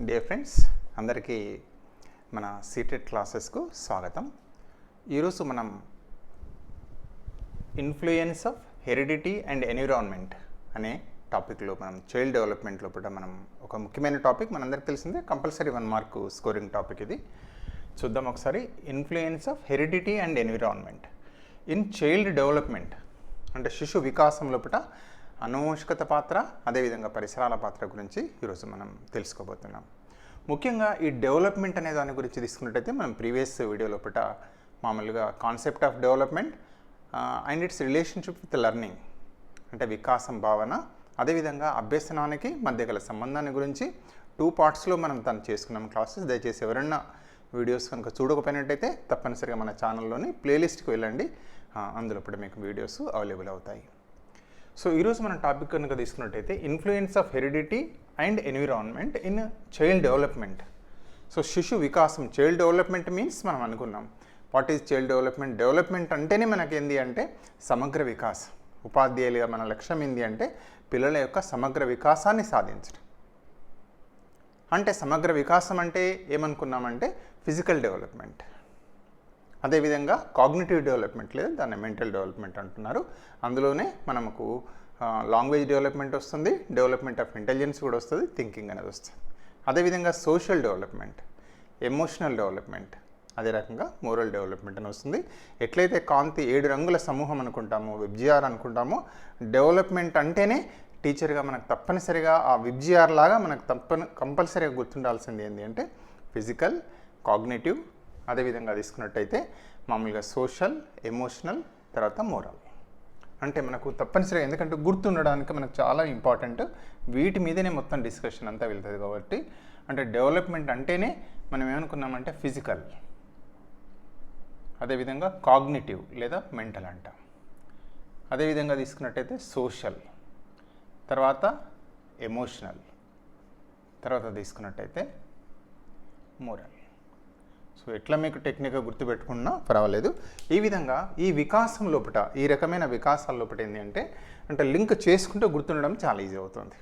Dear friends, అందరికీ మన seated క్లాసెస్కు స్వాగతం. ఈరోజు మనం influence of heredity and environment అనే టాపిక్లో మనం చైల్డ్ డెవలప్మెంట్ లోపల మనం ఒక ముఖ్యమైన టాపిక్ మనందరికీ తెలిసిందే, కంపల్సరీ 1 మార్క్ స్కోరింగ్ టాపిక్ ఇది. చూద్దాం ఒకసారి. Influence of heredity and environment in child development అంటే శిశు వికాసం లోపల అనువంశికత పాత్ర, అదేవిధంగా పరిసరాల పాత్ర గురించి ఈరోజు మనం తెలుసుకోబోతున్నాం. ముఖ్యంగా ఈ డెవలప్మెంట్ అనే దాని గురించి తీసుకున్నట్టయితే మనం ప్రీవియస్ వీడియో లోపల మామూలుగా concept of development and it's relationship with learning అంటే వికాసం భావన, అదేవిధంగా అభ్యసనానికి మధ్య గల సంబంధాన్ని గురించి 2 పార్ట్స్లో మనం తను చేసుకున్నాం క్లాసెస్. దయచేసి ఎవరైనా వీడియోస్ కనుక చూడకపోయినట్టయితే తప్పనిసరిగా మన ఛానల్లోని ప్లేలిస్ట్కి వెళ్ళండి, అందులో కూడా మీకు వీడియోస్ అవైలబుల్ అవుతాయి. సో ఈరోజు మన టాపిక్ కనుక తీసుకున్నట్టయితే influence of heredity and environment in child development. So శిశు వికాసం, చైల్డ్ డెవలప్మెంట్ మీన్స్ మనం అనుకున్నాం what is child development. Development అంటేనే మనకి ఏంది అంటే సమగ్ర వికాసం. ఉపాధ్యాయులుగా మన లక్ష్యం ఏంది అంటే పిల్లల యొక్క సమగ్ర వికాసాన్ని సాధించడం. అంటే సమగ్ర వికాసం అంటే ఏమనుకున్నామంటే ఫిజికల్ డెవలప్మెంట్, అదేవిధంగా కాగ్నిటివ్ డెవలప్మెంట్ లేదా దాన్ని మెంటల్ డెవలప్మెంట్ అంటున్నారు. అందులోనే మనకు లాంగ్వేజ్ డెవలప్మెంట్ వస్తుంది, డెవలప్మెంట్ ఆఫ్ ఇంటెలిజెన్స్ కూడా వస్తుంది, థింకింగ్ అనేది వస్తుంది. అదేవిధంగా సోషల్ డెవలప్మెంట్, ఎమోషనల్ డెవలప్మెంట్, అదే రకంగా మోరల్ డెవలప్మెంట్ అని వస్తుంది. ఎట్లయితే కాంతి 7 రంగుల సమూహం అనుకుంటామో, విబ్జిఆర్ అనుకుంటామో, డెవలప్మెంట్ అంటేనే టీచర్గా మనకు తప్పనిసరిగా ఆ విబ్జిఆర్ లాగా మనకు కంపల్సరీగా గుర్తుండాల్సింది ఏంటి అంటే ఫిజికల్, కాగ్నిటివ్, అదేవిధంగా తీసుకున్నట్టయితే మామూలుగా సోషల్, ఎమోషనల్, తర్వాత మోరల్. అంటే మనకు తప్పనిసరిగా, ఎందుకంటే గుర్తుండడానికి మనకు చాలా ఇంపార్టెంట్, వీటి మీదనే మొత్తం డిస్కషన్ అంతా వెళ్తుంది. కాబట్టి అంటే డెవలప్మెంట్ అంటేనే మనం ఏమనుకున్నామంటే ఫిజికల్, అదేవిధంగా కాగ్నిటివ్ లేదా మెంటల్ అంటాం, అదేవిధంగా తీసుకున్నట్టయితే సోషల్, తర్వాత ఎమోషనల్, తర్వాత తీసుకున్నట్టయితే మోరల్. సో ఎట్లా మీకు టెక్నిక్గా గుర్తుపెట్టుకున్నా పర్వాలేదు. ఈ విధంగా ఈ వికాసం లోపల, ఈ రకమైన వికాసాల లోపల ఏంటి అంటే లింక్ చేసుకుంటూ గుర్తుండడం చాలా ఈజీ అవుతుంది.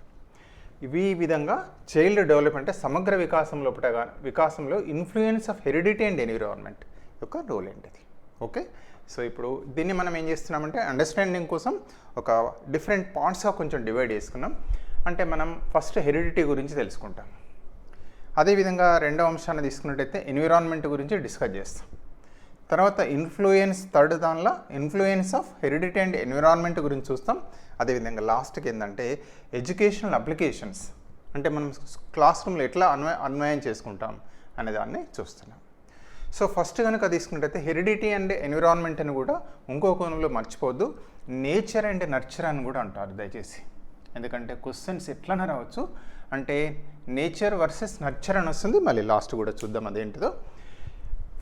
ఈ విధంగా చైల్డ్ డెవలప్మెంట్ సమగ్ర వికాసం లోపల వికాసంలో influence of heredity and environment యొక్క రోల్ ఏంటిది. ఓకే, సో ఇప్పుడు దీన్ని మనం ఏం చేస్తున్నామంటే అండర్స్టాండింగ్ కోసం ఒక డిఫరెంట్ పార్ట్స్గా కొంచెం డివైడ్ చేసుకున్నాం. అంటే మనం ఫస్ట్ హెరిడిటీ గురించి తెలుసుకుంటాం, అదేవిధంగా రెండవ అంశాన్ని తీసుకున్నట్టయితే ఎన్విరాన్మెంట్ గురించి డిస్కస్ చేస్తాం. తర్వాత ఇన్ఫ్లుయెన్స్, థర్డ్ దానిలో influence of heredity and environment గురించి చూస్తాం. అదేవిధంగా లాస్ట్కి ఏంటంటే ఎడ్యుకేషనల్ అప్లికేషన్స్, అంటే మనం క్లాస్ రూమ్లో ఎట్లా అన్వయం చేసుకుంటాం అనే దాన్ని చూస్తున్నాం. సో ఫస్ట్ కనుక తీసుకున్నట్టయితే హెరిడిటీ అండ్ ఎన్విరాన్మెంట్ అని కూడా ఇంకో కోణంలో మర్చిపోవద్దు, నేచర్ అండ్ నర్చర్ అని కూడా అంటారు దయచేసి. ఎందుకంటే క్వశ్చన్స్ ఎట్లనే రావచ్చు, అంటే నేచర్ వర్సెస్ నర్చర్ అని వస్తుంది. మళ్ళీ లాస్ట్ కూడా చూద్దాం అదేంటిదో.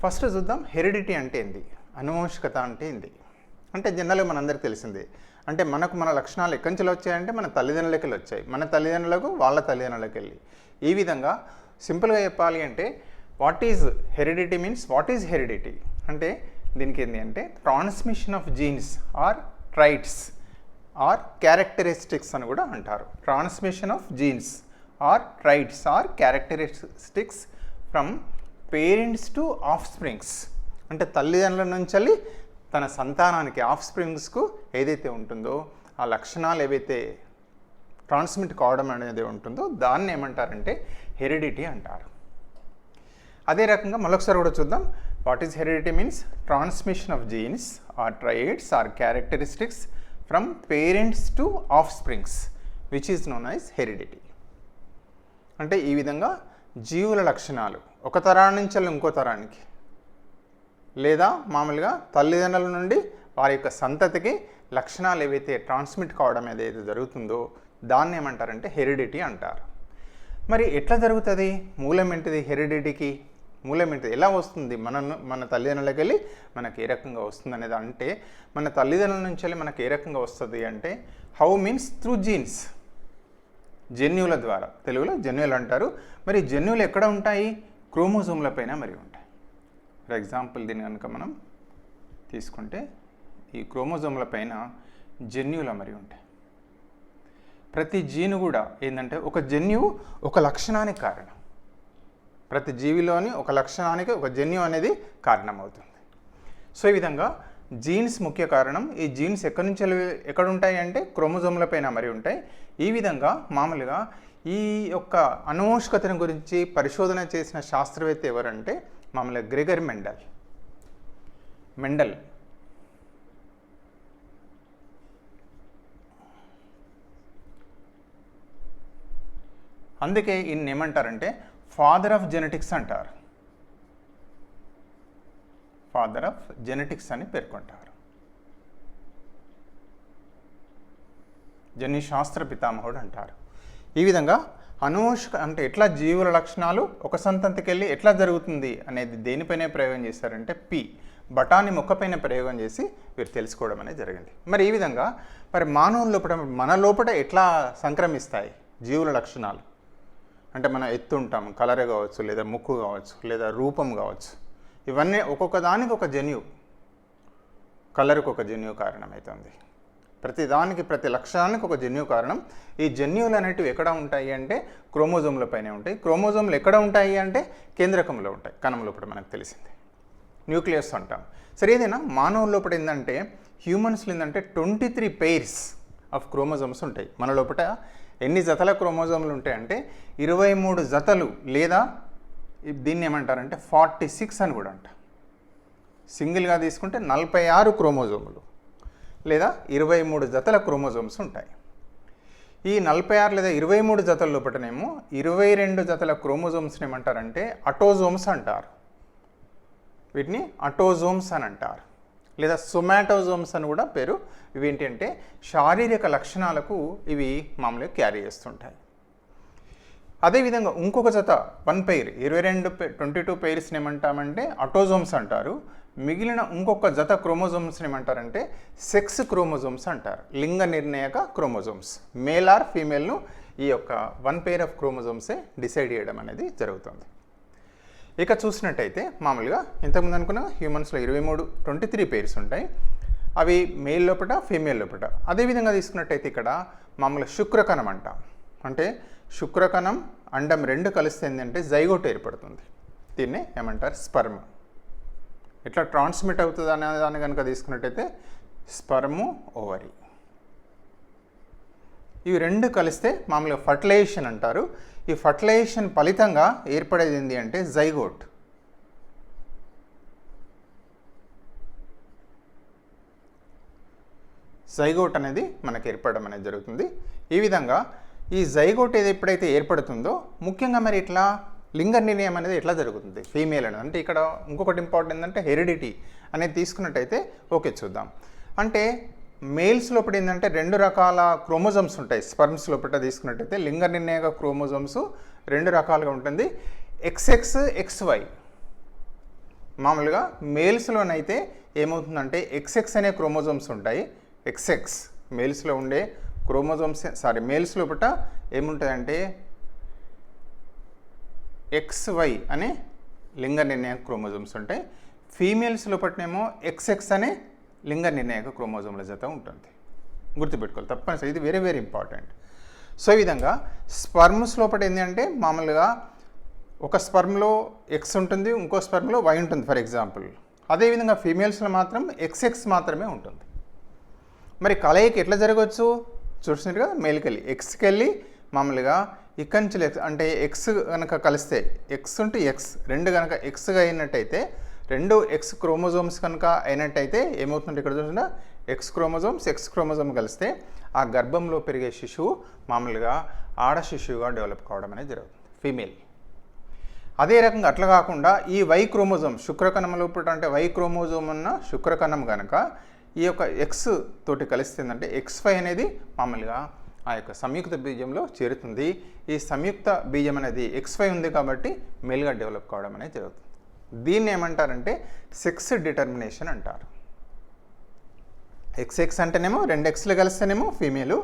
ఫస్ట్ చూద్దాం హెరిడిటీ అంటే ఏంది, అనువంశికత అంటే ఏంది. అంటే జనరల్గా మనందరికీ తెలిసిందే, అంటే మన లక్షణాలు ఎక్కడి నుంచి వచ్చాయంటే మన తల్లిదండ్రులకి వచ్చాయి, మన తల్లిదండ్రులకు వాళ్ళ తల్లిదండ్రులకి వెళ్ళి. ఈ విధంగా సింపుల్గా చెప్పాలి అంటే what is heredity means, what is heredity అంటే దీనికి ఏంటి అంటే transmission of genes or traits or characteristics అని కూడా అంటారు. Transmission of genes or traits or characteristics from parents to offsprings. అంటే తల్లిదండ్రుల నుంచి తన సంతానానికి, ఆఫ్ స్ప్రింగ్స్కు ఏదైతే ఉంటుందో ఆ లక్షణాలు ఏవైతే ట్రాన్స్మిట్ కావడం అనేది ఉంటుందో దాన్ని ఏమంటారంటే హెరిడిటీ అంటారు. అదే రకంగా మరొకసారి కూడా చూద్దాం. What is heredity means transmission of genes or traits or characteristics from parents to offsprings which is known as heredity. అంటే ఈ విధంగా జీవుల లక్షణాలు ఒక తరాన్ని నుంచి ఇంకో తరానికి, లేదా మామూలుగా తల్లిదండ్రుల నుండి వారి యొక్క సంతతికి లక్షణాలు ఏవైతే ట్రాన్స్మిట్ కావడం ఏదైతే జరుగుతుందో దాన్ని ఏమంటారంటే హెరిడిటీ అంటారు. మరి ఎట్లా జరుగుతుంది, మూలం ఏంటిది హెరిడిటీకి, మూలం ఏంటిది, ఎలా వస్తుంది, మన తల్లిదండ్రులకి వెళ్ళి మనకి ఏ రకంగా వస్తుంది అనేది. అంటే మన తల్లిదండ్రుల నుంచి వెళ్ళి మనకి ఏ రకంగా వస్తుంది అంటే హౌ మీన్స్ త్రూ జీన్స్, జన్యువుల ద్వారా, తెలుగులో జన్యువులు అంటారు. మరి జన్యువులు ఎక్కడ ఉంటాయి, క్రోమోజోమ్ల పైన మరి ఉంటాయి. ఫర్ ఎగ్జాంపుల్ దీన్ని కనుక మనం తీసుకుంటే ఈ క్రోమోజోమ్ల పైన జన్యువులు మరి ఉంటాయి. ప్రతి జీను కూడా ఏంటంటే ఒక జన్యువు ఒక లక్షణానికి కారణం. ప్రతి జీవిలోని ఒక లక్షణానికి ఒక జన్యు అనేది కారణమవుతుంది. సో ఈ విధంగా జీన్స్ ముఖ్య కారణం. ఈ జీన్స్ ఎక్కడ ఉంటాయి అంటే క్రోమోజోమ్ల పైన మరి ఉంటాయి. ఈ విధంగా మామూలుగా ఈ యొక్క అనువంశికతను గురించి పరిశోధన చేసిన శాస్త్రవేత్త ఎవరంటే మామూలుగా గ్రెగర్ మెండల్. అందుకే ఈయన ఏమంటారంటే ఫాదర్ ఆఫ్ జెనెటిక్స్ అంటారు. ఫాదర్ ఆఫ్ జెనెటిక్స్ అని పేర్కొంటారు. జన్యుశాస్త్ర పితామహుడు అంటారు. ఈ విధంగా అనువంశిక అంటే ఎట్లా జీవుల లక్షణాలు ఒక సంతతికి వెళ్ళి ఎట్లా జరుగుతుంది అనేది దేనిపైనే ప్రయోగం చేశారంటే బఠానీ మొక్కపైన ప్రయోగం చేసి వీరు తెలుసుకోవడం అనేది జరిగింది. మరి ఈ విధంగా మరి మానవుల లోపల మన లోపల ఎట్లా సంక్రమిస్తాయి జీవుల లక్షణాలు అంటే మనం ఎత్తు ఉంటాం, కలర్ కావచ్చు, లేదా ముక్కు కావచ్చు, లేదా రూపం కావచ్చు, ఇవన్నీ ఒక్కొక్క దానికి ఒక జన్యు, కలర్కి ఒక జన్యు కారణమవుతుంది. ప్రతి లక్షణానికి ఒక జన్యు కారణం. ఈ జన్యువులు అనేటివి ఎక్కడ ఉంటాయి అంటే క్రోమోజోమ్ల పైనే ఉంటాయి. క్రోమోజోమ్లు ఎక్కడ ఉంటాయి అంటే కేంద్రకంలో ఉంటాయి, కణం లోపల మనకు తెలిసింది, న్యూక్లియస్ అంటాం. సరే ఏదైనా మానవుల లోపల ఏంటంటే హ్యూమన్స్లో ఏంటంటే 23 పెయిర్స్ ఆఫ్ క్రోమోజోమ్స్ ఉంటాయి. మన లోపల ఎన్ని జతల క్రోమోజోమ్లు ఉంటాయంటే 23 జతలు, లేదా దీన్ని ఏమంటారంటే 46 అని కూడా అంట. సింగిల్గా తీసుకుంటే 46 క్రోమోజోములు లేదా 23 జతల క్రోమోజోమ్స్ ఉంటాయి. ఈ 46 లేదా 23 జతల లోపలనేమో 22 జతల క్రోమోజోమ్స్ని ఏమంటారంటే అటోజోమ్స్ అంటారు. వీటిని అటోజోమ్స్ అని అంటారు, లేదా సొమాటోజోమ్స్ అని కూడా పేరు. ఇవి ఏంటంటే శారీరక లక్షణాలకు ఇవి మామూలుగా క్యారీ చేస్తుంటాయి. అదేవిధంగా ఇంకొక జత 1 పెయిర్ 22 పెయిర్స్ని ఏమంటామంటే అటోజోమ్స్ అంటారు. మిగిలిన ఇంకొక జత క్రోమోజోమ్స్ని ఏమంటారంటే సెక్స్ క్రోమోజోమ్స్ అంటారు, లింగ నిర్ణయక క్రోమోజోమ్స్. మేల్ ఆర్ ఫీమేల్ను ఈ యొక్క 1 పెయిర్ ఆఫ్ క్రోమోజోమ్సే డిసైడ్ చేయడం అనేది జరుగుతుంది. ఇక చూసినట్టయితే మామూలుగా ఇంతకుముందు అనుకున్న హ్యూమన్స్లో 23 పెయిర్స్ ఉంటాయి. అవి మేల్ లోపల, ఫీమేల్ లోపల. అదేవిధంగా తీసుకున్నట్టయితే ఇక్కడ మామూలుగా శుక్రకణం అంటాం. అంటే శుక్రకణం, అండం రెండు కలిస్తే ఏంటంటే జైగోట్ ఏర్పడుతుంది. దీన్నే ఏమంటారు స్పర్మ్. ఎట్లా ట్రాన్స్మిట్ అవుతుంది అనే దాన్ని కనుక తీసుకున్నట్టయితే స్పర్ము, ఓవరీ, ఇవి రెండు కలిస్తే మామూలుగా ఫర్టిలైజేషన్ అంటారు. ఈ ఫర్టిలైజేషన్ ఫలితంగా ఏర్పడేది ఏంటి అంటే జైగోట్. జైగోట్ అనేది మనకు ఏర్పడడం అనేది జరుగుతుంది. ఈ విధంగా ఈ జైగోట్ ఏది ఎప్పుడైతే ఏర్పడుతుందో ముఖ్యంగా మరి ఇట్లా లింగ నిర్ణయం అనేది ఎట్లా జరుగుతుంది ఫీమేల్ అనేది. అంటే ఇక్కడ ఇంకొకటి ఇంపార్టెంట్ ఏంటంటే హెరిడిటీ అనేది తీసుకున్నట్టయితే ఓకే చూద్దాం. అంటే మేల్స్ లోపల ఏంటంటే 2 రకాల క్రోమోజోమ్స్ ఉంటాయి. స్పర్మ్స్ లోపల తీసుకున్నట్టయితే లింగ నిర్ణయక క్రోమోజోమ్స్ 2 రకాలుగా ఉంటుంది, XX, XY. మామూలుగా మేల్స్లోనైతే ఏమవుతుందంటే XX అనే క్రోమోజోమ్స్ ఉంటాయి. XX మేల్స్లో ఉండే క్రోమోజోమ్స్ మేల్స్ లోపల ఏముంటుందంటే XY అనే లింగ నిర్ణయక క్రోమోజోమ్స్ ఉంటాయి. ఫీమేల్స్ లోపలనేమో XX అనే లింగ నిర్ణయక క్రోమోజోమ్ల జత ఉంటుంది. గుర్తుపెట్టుకోవాలి తప్పనిసరి, ఇది వెరీ వెరీ ఇంపార్టెంట్. సో ఈ విధంగా స్పర్మ్స్ లోపల ఏంటంటే మామూలుగా ఒక స్పర్మ్లో X ఉంటుంది, ఇంకో స్పర్మ్లో Y ఉంటుంది ఫర్ ఎగ్జాంపుల్. అదేవిధంగా ఫీమేల్స్లో మాత్రం XX మాత్రమే ఉంటుంది. మరి కలయిక ఎట్లా జరగవచ్చు చూసినారు కదా, మేల్కి వెళ్ళి Xకి వెళ్ళి మామూలుగా ఇక్కడి నుంచి అంటే X కనుక కలిస్తే X ఉంటే X రెండు కనుక Xగా అయినట్టయితే 2 X క్రోమోజోమ్స్ కనుక అయినట్టయితే ఏమవుతుందంటే ఇక్కడ చూసినా X క్రోమోజోమ్ కలిస్తే ఆ గర్భంలో పెరిగే శిశువు మామూలుగా ఆడ శిశువుగా డెవలప్ కావడం అనేది జరుగుతుంది, ఫీమేల్. అదే రకంగా అట్లా కాకుండా ఈ Y క్రోమోజోమ్ శుక్రకణం లోపల అంటే Y క్రోమోజోమ్ ఉన్న శుక్రకణం కనుక ఈ యొక్క X తోటి కలిస్తుందంటే XY అనేది మామూలుగా ఆ యొక్క సంయుక్త బీజంలో చేరుతుంది. ఈ సంయుక్త బీజం అనేది XY ఉంది కాబట్టి మేల్గా డెవలప్ కావడం అనేది జరుగుతుంది. దీన్ని ఏమంటారంటే సెక్స్ డిటర్మినేషన్ అంటారు. XX అంటేనేమో 2 Xలు కలిస్తేనేమో ఫీమేలు,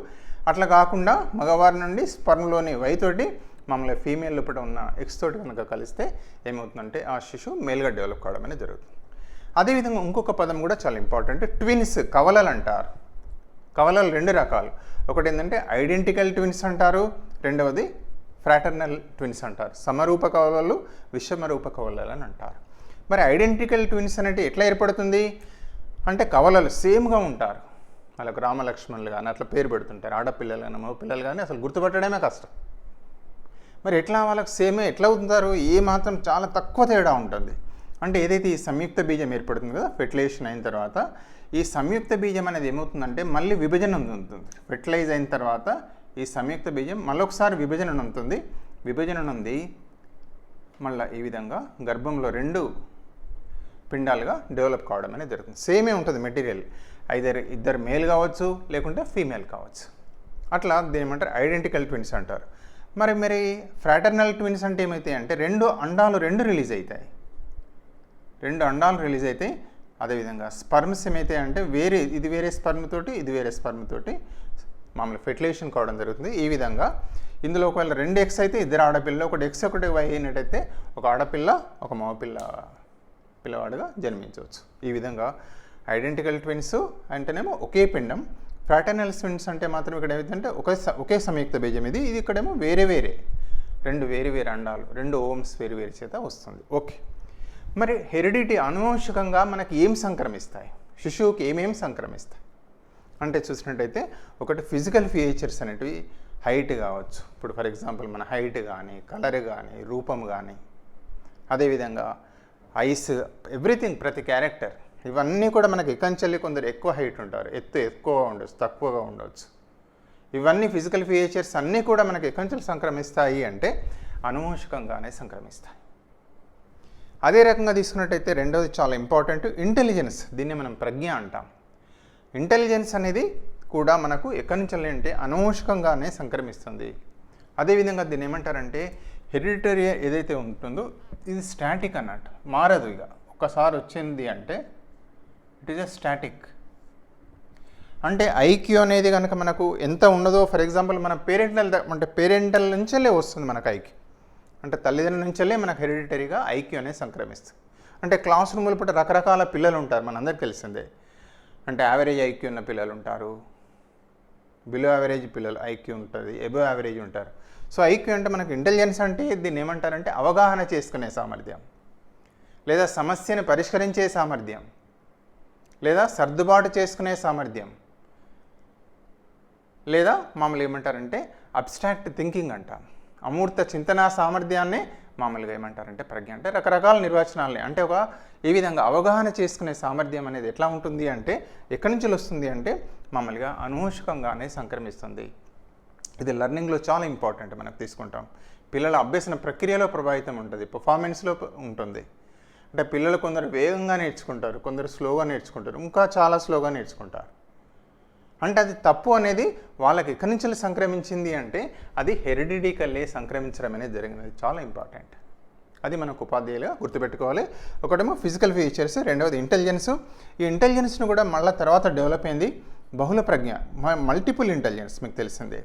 అట్లా కాకుండా మగవారి నుండి స్పర్మ్లోని Y తోటి మామూలుగా ఫీమేల్ లోపల ఉన్న X తోటి కనుక కలిస్తే ఏమవుతుందంటే ఆ శిశువు మేల్గా డెవలప్ కావడం అనేది జరుగుతుంది. అదేవిధంగా ఇంకొక పదం కూడా చాలా ఇంపార్టెంట్, ట్విన్స్, కవలలు అంటారు. కవలలు 2 రకాలు, ఒకటి ఏంటంటే ఐడెంటికల్ ట్విన్స్ అంటారు, రెండవది ఫ్రాటర్నల్ ట్విన్స్ అంటారు. సమరూప కవలలు, విషమరూప కవలలు అని అంటారు. మరి ఐడెంటికల్ ట్విన్స్ అనేది ఎట్లా ఏర్పడుతుంది అంటే కవలలు సేమ్గా ఉంటారు, వాళ్ళకు రామలక్ష్మణులు కానీ అట్లా పేరు పెడుతుంటారు. ఆడపిల్లలు కానీ మగ పిల్లలు కానీ అసలు గుర్తుపట్టడమే కష్టం. మరి ఎట్లా వాళ్ళకి సేమే ఎట్లా అవుతారు? ఏ మాత్రం చాలా తక్కువ తేడా ఉంటుంది. అంటే ఏదైతే ఈ సంయుక్త బీజం ఏర్పడుతుంది కదా ఫెర్టిలైజేషన్ అయిన తర్వాత, ఈ సంయుక్త బీజం అనేది ఏమవుతుందంటే మళ్ళీ విభజన ఉంటుంది. ఫెర్టిలైజ్ అయిన తర్వాత ఈ సంయుక్త బీజం మళ్ళొకసారి విభజన ఉంటుంది. విభజన నుండి మళ్ళీ ఈ విధంగా గర్భంలో 2 పిండాలుగా డెవలప్ కావడం అనేది జరుగుతుంది. సేమే ఉంటుంది మెటీరియల్, ఇద్దరు మేల్ కావచ్చు లేకుంటే ఫీమేల్ కావచ్చు. అట్లా దీని ఏమంటారు ఐడెంటికల్ ట్విన్స్ అంటారు. మరి ఫ్రాటర్నల్ ట్విన్స్ అంటే ఏమవుతాయి అంటే 2 అండాలు రిలీజ్ అవుతాయి. 2 అండాలు రిలీజ్ అవుతాయి. అదేవిధంగా స్పర్మ్స్ ఏమైతాయి అంటే ఇది వేరే స్పర్మ్ తోటి ఇది వేరే స్పర్మ్ తోటి మామూలు ఫెర్టిలైజేషన్ కావడం జరుగుతుంది. ఈ విధంగా ఇందులో ఒకవేళ 2 ఎగ్స్ అయితే ఇద్దరు ఆడపిల్ల, ఒకటి ఎక్స్ ఒకటి వై అయినట్టయితే ఒక ఆడపిల్ల ఒక మగ పిల్లవాడుగా జన్మించవచ్చు. ఈ విధంగా ఐడెంటికల్ ట్విన్స్ అంటేనేమో ఒకే పిండం, ఫ్రాటర్నల్ ట్విన్స్ అంటే మాత్రం ఇక్కడ ఏమైందంటే ఒకే సంయుక్త బీజం ఇది ఇక్కడేమో వేరే 2 వేరు అండాలు 2 ఓమ్స్ వేరు చేత వస్తుంది. ఓకే, మరి హెరిడిటీ అనువంశికంగా మనకి ఏం సంక్రమిస్తాయి, శిశువుకి ఏమేమి సంక్రమిస్తాయి అంటే చూసినట్టయితే ఒకటి ఫిజికల్ ఫీచర్స్ అనేటివి, హైట్ కావచ్చు. ఇప్పుడు ఫర్ ఎగ్జాంపుల్ మన హైట్ కానీ కలర్ కానీ రూపం కానీ, అదేవిధంగా ఐస్, ఎవ్రీథింగ్, ప్రతి క్యారెక్టర్, ఇవన్నీ కూడా మనకి ఎకంచెల్లి కొందరు ఎక్కువ హైట్ ఉంటారు, ఎత్తు ఎక్కువగా ఉండొచ్చు, తక్కువగా ఉండవచ్చు. ఇవన్నీ ఫిజికల్ ఫీచర్స్ అన్నీ కూడా మనకి ఎకంచెల్లి సంక్రమిస్తాయి అంటే అనువంశికంగానే సంక్రమిస్తాయి. అదే రకంగా తీసుకున్నట్టయితే రెండవది చాలా ఇంపార్టెంట్ ఇంటెలిజెన్స్. దీన్ని మనం ప్రజ్ఞ అంటాం. ఇంటెలిజెన్స్ అనేది కూడా మనకు ఎక్కడి నుంచి అంటే అనువంశికంగానే సంక్రమిస్తుంది. అదేవిధంగా దీన్ని ఏమంటారంటే హెరిడిటరీ ఏదైతే ఉంటుందో ఇది స్టాటిక్ అన్నట్టు, మారదు. ఇక ఒక్కసారి వచ్చింది అంటే ఇట్ ఈజ్ ఎ స్టాటిక్. అంటే ఐక్యూ అనేది కనుక మనకు ఎంత ఉన్నదో, ఫర్ ఎగ్జాంపుల్ మన పేరెంటల్ నుంచెల్లే వస్తుంది మనకు ఐక్యూ. అంటే తల్లిదండ్రుల నుంచెల్లే మనకు హెరిడిటరీగా ఐక్యూ అనేది సంక్రమిస్తుంది. అంటే క్లాస్ రూముల పూట రకరకాల పిల్లలు ఉంటారు, మనందరికీ తెలిసిందే. అంటే యావరేజ్ ఐక్యూ ఉన్న పిల్లలు ఉంటారు, బిలో యావరేజ్ పిల్లలు ఐక్యూ ఉంటుంది, ఎబో యావరేజ్ ఉంటారు. సో ఐక్యూ అంటే మనకు ఇంటెలిజెన్స్ అంటే దీన్ని ఏమంటారంటే అవగాహన చేసుకునే సామర్థ్యం, లేదా సమస్యను పరిష్కరించే సామర్థ్యం, లేదా సర్దుబాటు చేసుకునే సామర్థ్యం, లేదా మామూలుగా ఏమంటారంటే అబ్స్ట్రాక్ట్ థింకింగ్ అంటాం. అమూర్త చింతనా సామర్థ్యాన్నే మామూలుగా ఏమంటారంటే ప్రజ్ఞ. అంటే రకరకాల నిర్వచనాలని, అంటే ఈ విధంగా అవగాహన చేసుకునే సామర్థ్యం అనేది ఎట్లా ఉంటుంది అంటే ఎక్కడి నుంచి వస్తుంది అంటే మామూలుగా అనువంశికంగానే సంక్రమిస్తుంది. ఇది లెర్నింగ్లో చాలా ఇంపార్టెంట్ మనకు తీసుకుంటాం. పిల్లల అభ్యసన ప్రక్రియలో ప్రభావితం ఉంటుంది, పర్ఫార్మెన్స్లో ఉంటుంది. అంటే పిల్లలు కొందరు వేగంగా నేర్చుకుంటారు, కొందరు స్లోగా నేర్చుకుంటారు, ఇంకా చాలా స్లోగా నేర్చుకుంటారు. అంటే అది తప్పు అనేది వాళ్ళకి ఎక్కడి నుంచి సంక్రమించింది అంటే అది హెరిడిటికల్లే సంక్రమించడం అనేది జరిగినది. చాలా ఇంపార్టెంట్. అది మనకు ఉపాధ్యాయులుగా గుర్తుపెట్టుకోవాలి. ఒకటేమో ఫిజికల్ ఫీచర్స్, రెండవది ఇంటెలిజెన్స్. ఈ ఇంటెలిజెన్స్ను కూడా మళ్ళీ తర్వాత డెవలప్ అయింది బహుళ ప్రజ్ఞ, మల్టిపుల్ ఇంటెలిజెన్స్. మీకు తెలిసిందే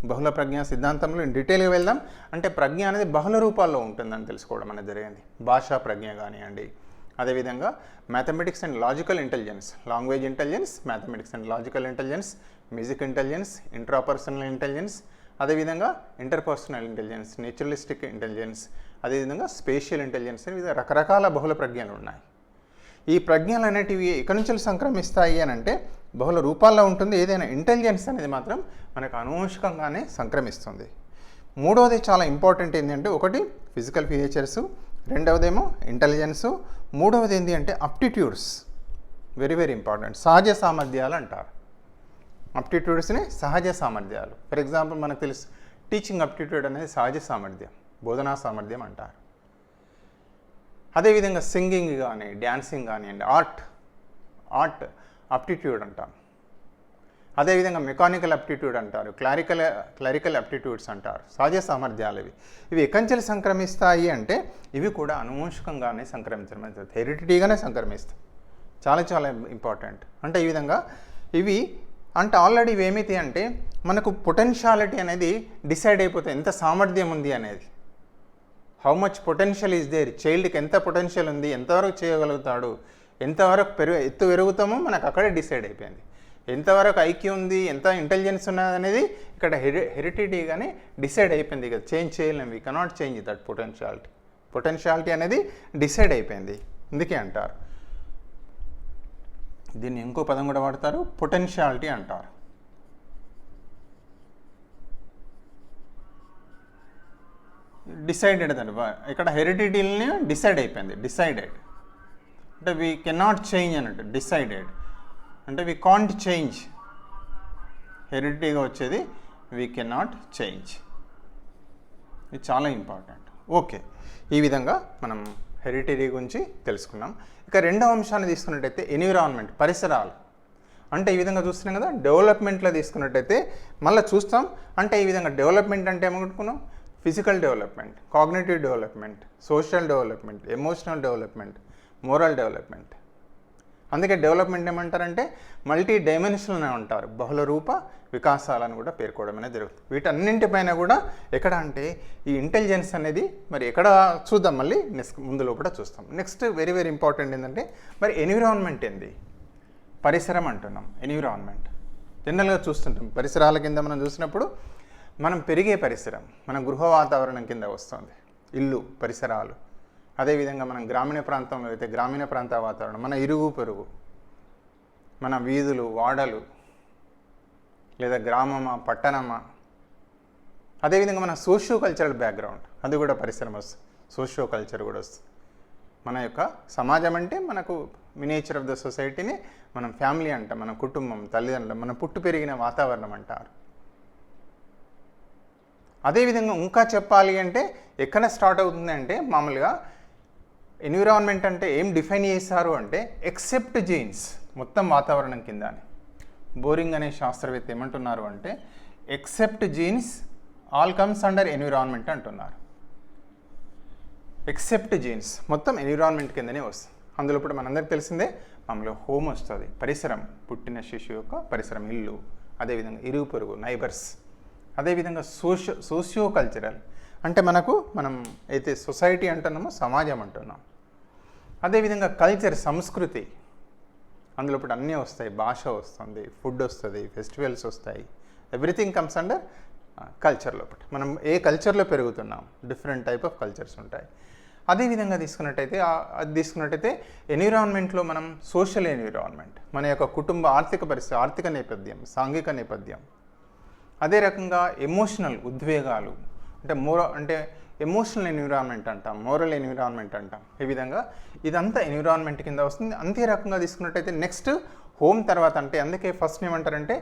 బహుళ ప్రజ్ఞ సిద్ధాంతంలో డీటెయిల్గా వెళ్దాం. అంటే ప్రజ్ఞ అనేది బహుళ రూపాల్లో ఉంటుందని తెలుసుకోవడం అనేది జరిగింది. భాషా ప్రజ్ఞ కానివ్వండి, అదేవిధంగా mathematics and logical intelligence, language intelligence, mathematics and logical intelligence, music intelligence, intrapersonal intelligence, అదేవిధంగా ఇంటర్పర్సనల్ ఇంటెలిజెన్స్, నేచురలిస్టిక్ ఇంటెలిజెన్స్, అదేవిధంగా స్పేషియల్ ఇంటెలిజెన్స్, వివిధ రకరకాల బహుళ ప్రజ్ఞలు ఉన్నాయి. ఈ ప్రజ్ఞలు అనేటివి ఎక్కడి నుంచి సంక్రమిస్తాయి అని అంటే బహుళ రూపాల్లో ఉంటుంది. ఏదైనా ఇంటెలిజెన్స్ అనేది మాత్రం మనకు అనువంశికంగానే సంక్రమిస్తుంది. మూడవది చాలా ఇంపార్టెంట్ ఏంటంటే ఒకటి ఫిజికల్ ఫీచర్సు, రెండవదేమో ఇంటెలిజెన్సు, మూడవది ఏంటి అంటే అప్టిట్యూడ్స్. Very very important. సహజ సామర్థ్యాలు అంటారు. అప్టిట్యూడ్స్ని సహజ సామర్థ్యాలు. ఫర్ ఎగ్జాంపుల్ మనకు తెలుసు టీచింగ్ అప్టిట్యూడ్ అనేది సహజ సామర్థ్యం, బోధనా సామర్థ్యం అంటారు. అదేవిధంగా సింగింగ్ కానీ డ్యాన్సింగ్ కానివ్వండి, ఆర్ట్ అప్టిట్యూడ్ అంటాం. అదేవిధంగా మెకానికల్ అప్టిట్యూడ్ అంటారు, క్లరికల్ అప్టిట్యూడ్స్ అంటారు. సహజ సామర్థ్యాలు ఇవి ఎకంచెలు సంక్రమిస్తాయి అంటే ఇవి కూడా అనువంశికంగానే సంక్రమించడం, హెరిడిటీగానే సంక్రమిస్తాయి. చాలా చాలా ఇంపార్టెంట్. అంటే ఈ విధంగా ఇవి అంటే ఆల్రెడీ ఇవి ఏమిటి అంటే మనకు పొటెన్షియాలిటీ అనేది డిసైడ్ అయిపోతుంది, ఎంత సామర్థ్యం ఉంది అనేది. How much potential is there, చైల్డ్కి ఎంత పొటెన్షియల్ ఉంది, ఎంతవరకు చేయగలుగుతాడు, ఎంతవరకు ఎత్తు పెరుగుతామో మనకు అక్కడే డిసైడ్ అయిపోయింది. ఎంతవరకు ఐక్యూ ఉంది, ఎంత ఇంటెలిజెన్స్ ఉన్నది అనేది ఇక్కడ హెరిడిటీగానే డిసైడ్ అయిపోయింది కదా, చేంజ్ చేయలేము. We cannot change that potentiality అనేది డిసైడ్ అయిపోయింది. అందుకే అంటారు దీన్ని, ఇంకో పదం కూడా వాడతారు, పొటెన్షియాలిటీ అంటారు. డిసైడెడ్ అండి, ఇక్కడ హెరిడిటీని డిసైడ్ అయిపోయింది. డిసైడెడ్ అంటే వీ కెనాట్ చేంజ్ అన్నట్టు. డిసైడెడ్ అంటే వీ కాంట్ చేంజ్. హెరిడిటీగా వచ్చేది వీ కెనాట్ చేంజ్. ఇది చాలా ఇంపార్టెంట్. ఓకే, ఈ విధంగా మనం హెరిడిటీ గురించి తెలుసుకున్నాం. ఇక రెండవ అంశాన్ని తీసుకున్నట్టయితే ఎన్విరాన్మెంట్, పరిసరాలు. అంటే ఈ విధంగా చూస్తున్నాం కదా, డెవలప్మెంట్లో తీసుకున్నట్టయితే మళ్ళీ చూస్తాం. అంటే ఈ విధంగా డెవలప్మెంట్ అంటే ఏమనుకున్నాం, physical development, cognitive development, social development, emotional development, moral development. అందుకే డెవలప్మెంట్ ఏమంటారంటే మల్టీ డైమెన్షనల్ అని అంటారు, బహుళ రూప వికాసాలను కూడా పేర్కోవడం అనేది జరుగుతుంది. వీటన్నింటిపైన కూడా ఎక్కడ అంటే ఈ ఇంటెలిజెన్స్ అనేది మరి ఎక్కడ చూద్దాం, మళ్ళీ నెక్స్ట్ ముందులో కూడా చూస్తాం. నెక్స్ట్ వెరీ వెరీ ఇంపార్టెంట్ ఏంటంటే మరి ఎన్విరాన్మెంట్ ఏంది, పరిసరం అంటున్నాం. ఎన్విరాన్మెంట్ జనరల్గా చూస్తుంటాం, పరిసరాల కింద మనం చూసినప్పుడు మనం పెరిగే పరిసరం మన గృహ వాతావరణం కింద వస్తుంది, ఇల్లు, పరిసరాలు. అదేవిధంగా మనం గ్రామీణ ప్రాంతంలో అయితే గ్రామీణ ప్రాంత వాతావరణం, మన ఇరుగు పొరుగు, మన వీధులు, వాడలు, లేదా గ్రామమా, పట్టణమా. అదేవిధంగా మన సోషియో కల్చరల్ బ్యాక్గ్రౌండ్, అది కూడా పరిసరం వస్తుంది. సోషియో కల్చర్ కూడా వస్తుంది. మన యొక్క సమాజం అంటే మనకు మినేచర్ ఆఫ్ ద సొసైటీని మనం ఫ్యామిలీ అంటాం, మన కుటుంబం, తల్లిదండ్రులు, మన పుట్టు పెరిగిన వాతావరణం అంటారు. అదేవిధంగా ఇంకా చెప్పాలి అంటే ఎక్కడ స్టార్ట్ అవుతుంది అంటే మామూలుగా ఎన్విరాన్మెంట్ అంటే ఏం డిఫైన్ చేస్తారు అంటే ఎక్సెప్ట్ జీన్స్, మొత్తం వాతావరణం కింద అని. బోరింగ్ అనే శాస్త్రవేత్త ఏమంటున్నారు అంటే except jeans all comes under environment అంటున్నారు. ఎక్సెప్ట్ జీన్స్ మొత్తం ఎన్విరాన్మెంట్ కిందనే వస్తుంది. అందులో ఇప్పుడు మనందరికీ తెలిసిందే మామూలుగా హోమ్ వస్తుంది, పరిసరం, పుట్టిన శిశువు యొక్క పరిసరం, ఇల్లు. అదేవిధంగా ఇరుగు పొరుగు, నైబర్స్. అదేవిధంగా సోషియో కల్చరల్ అంటే మనం అయితే సొసైటీ అంటున్నామో సమాజం అంటున్నాం. అదేవిధంగా కల్చర్, సంస్కృతి. అందులో ఇప్పుడు అన్నీ వస్తాయి, భాష వస్తుంది, ఫుడ్ వస్తుంది, ఫెస్టివల్స్ వస్తాయి. ఎవ్రీథింగ్ కమ్స్ అండర్ కల్చర్లో. మనం ఏ కల్చర్లో పెరుగుతున్నాం, డిఫరెంట్ టైప్ ఆఫ్ కల్చర్స్ ఉంటాయి. అదేవిధంగా తీసుకున్నట్టయితే ఎన్విరాన్మెంట్లో మనం సోషల్ ఎన్విరాన్మెంట్, మన యొక్క కుటుంబ ఆర్థిక పరిస్థితి, ఆర్థిక నేపథ్యం, సాంఘిక నేపథ్యం. అదే రకంగా ఎమోషనల్, ఉద్వేగాలు అంటే ఎమోషనల్ ఎన్విరాన్మెంట్ అంటాం, మోరల్ ఎన్విరాన్మెంట్ అంటాం. ఈ విధంగా ఇదంతా ఎన్విరాన్మెంట్ కింద వస్తుంది. అంతే రకంగా తీసుకున్నట్టయితే నెక్స్ట్ హోమ్ తర్వాత అంటే అందుకే ఫస్ట్ ఏమంటారంటే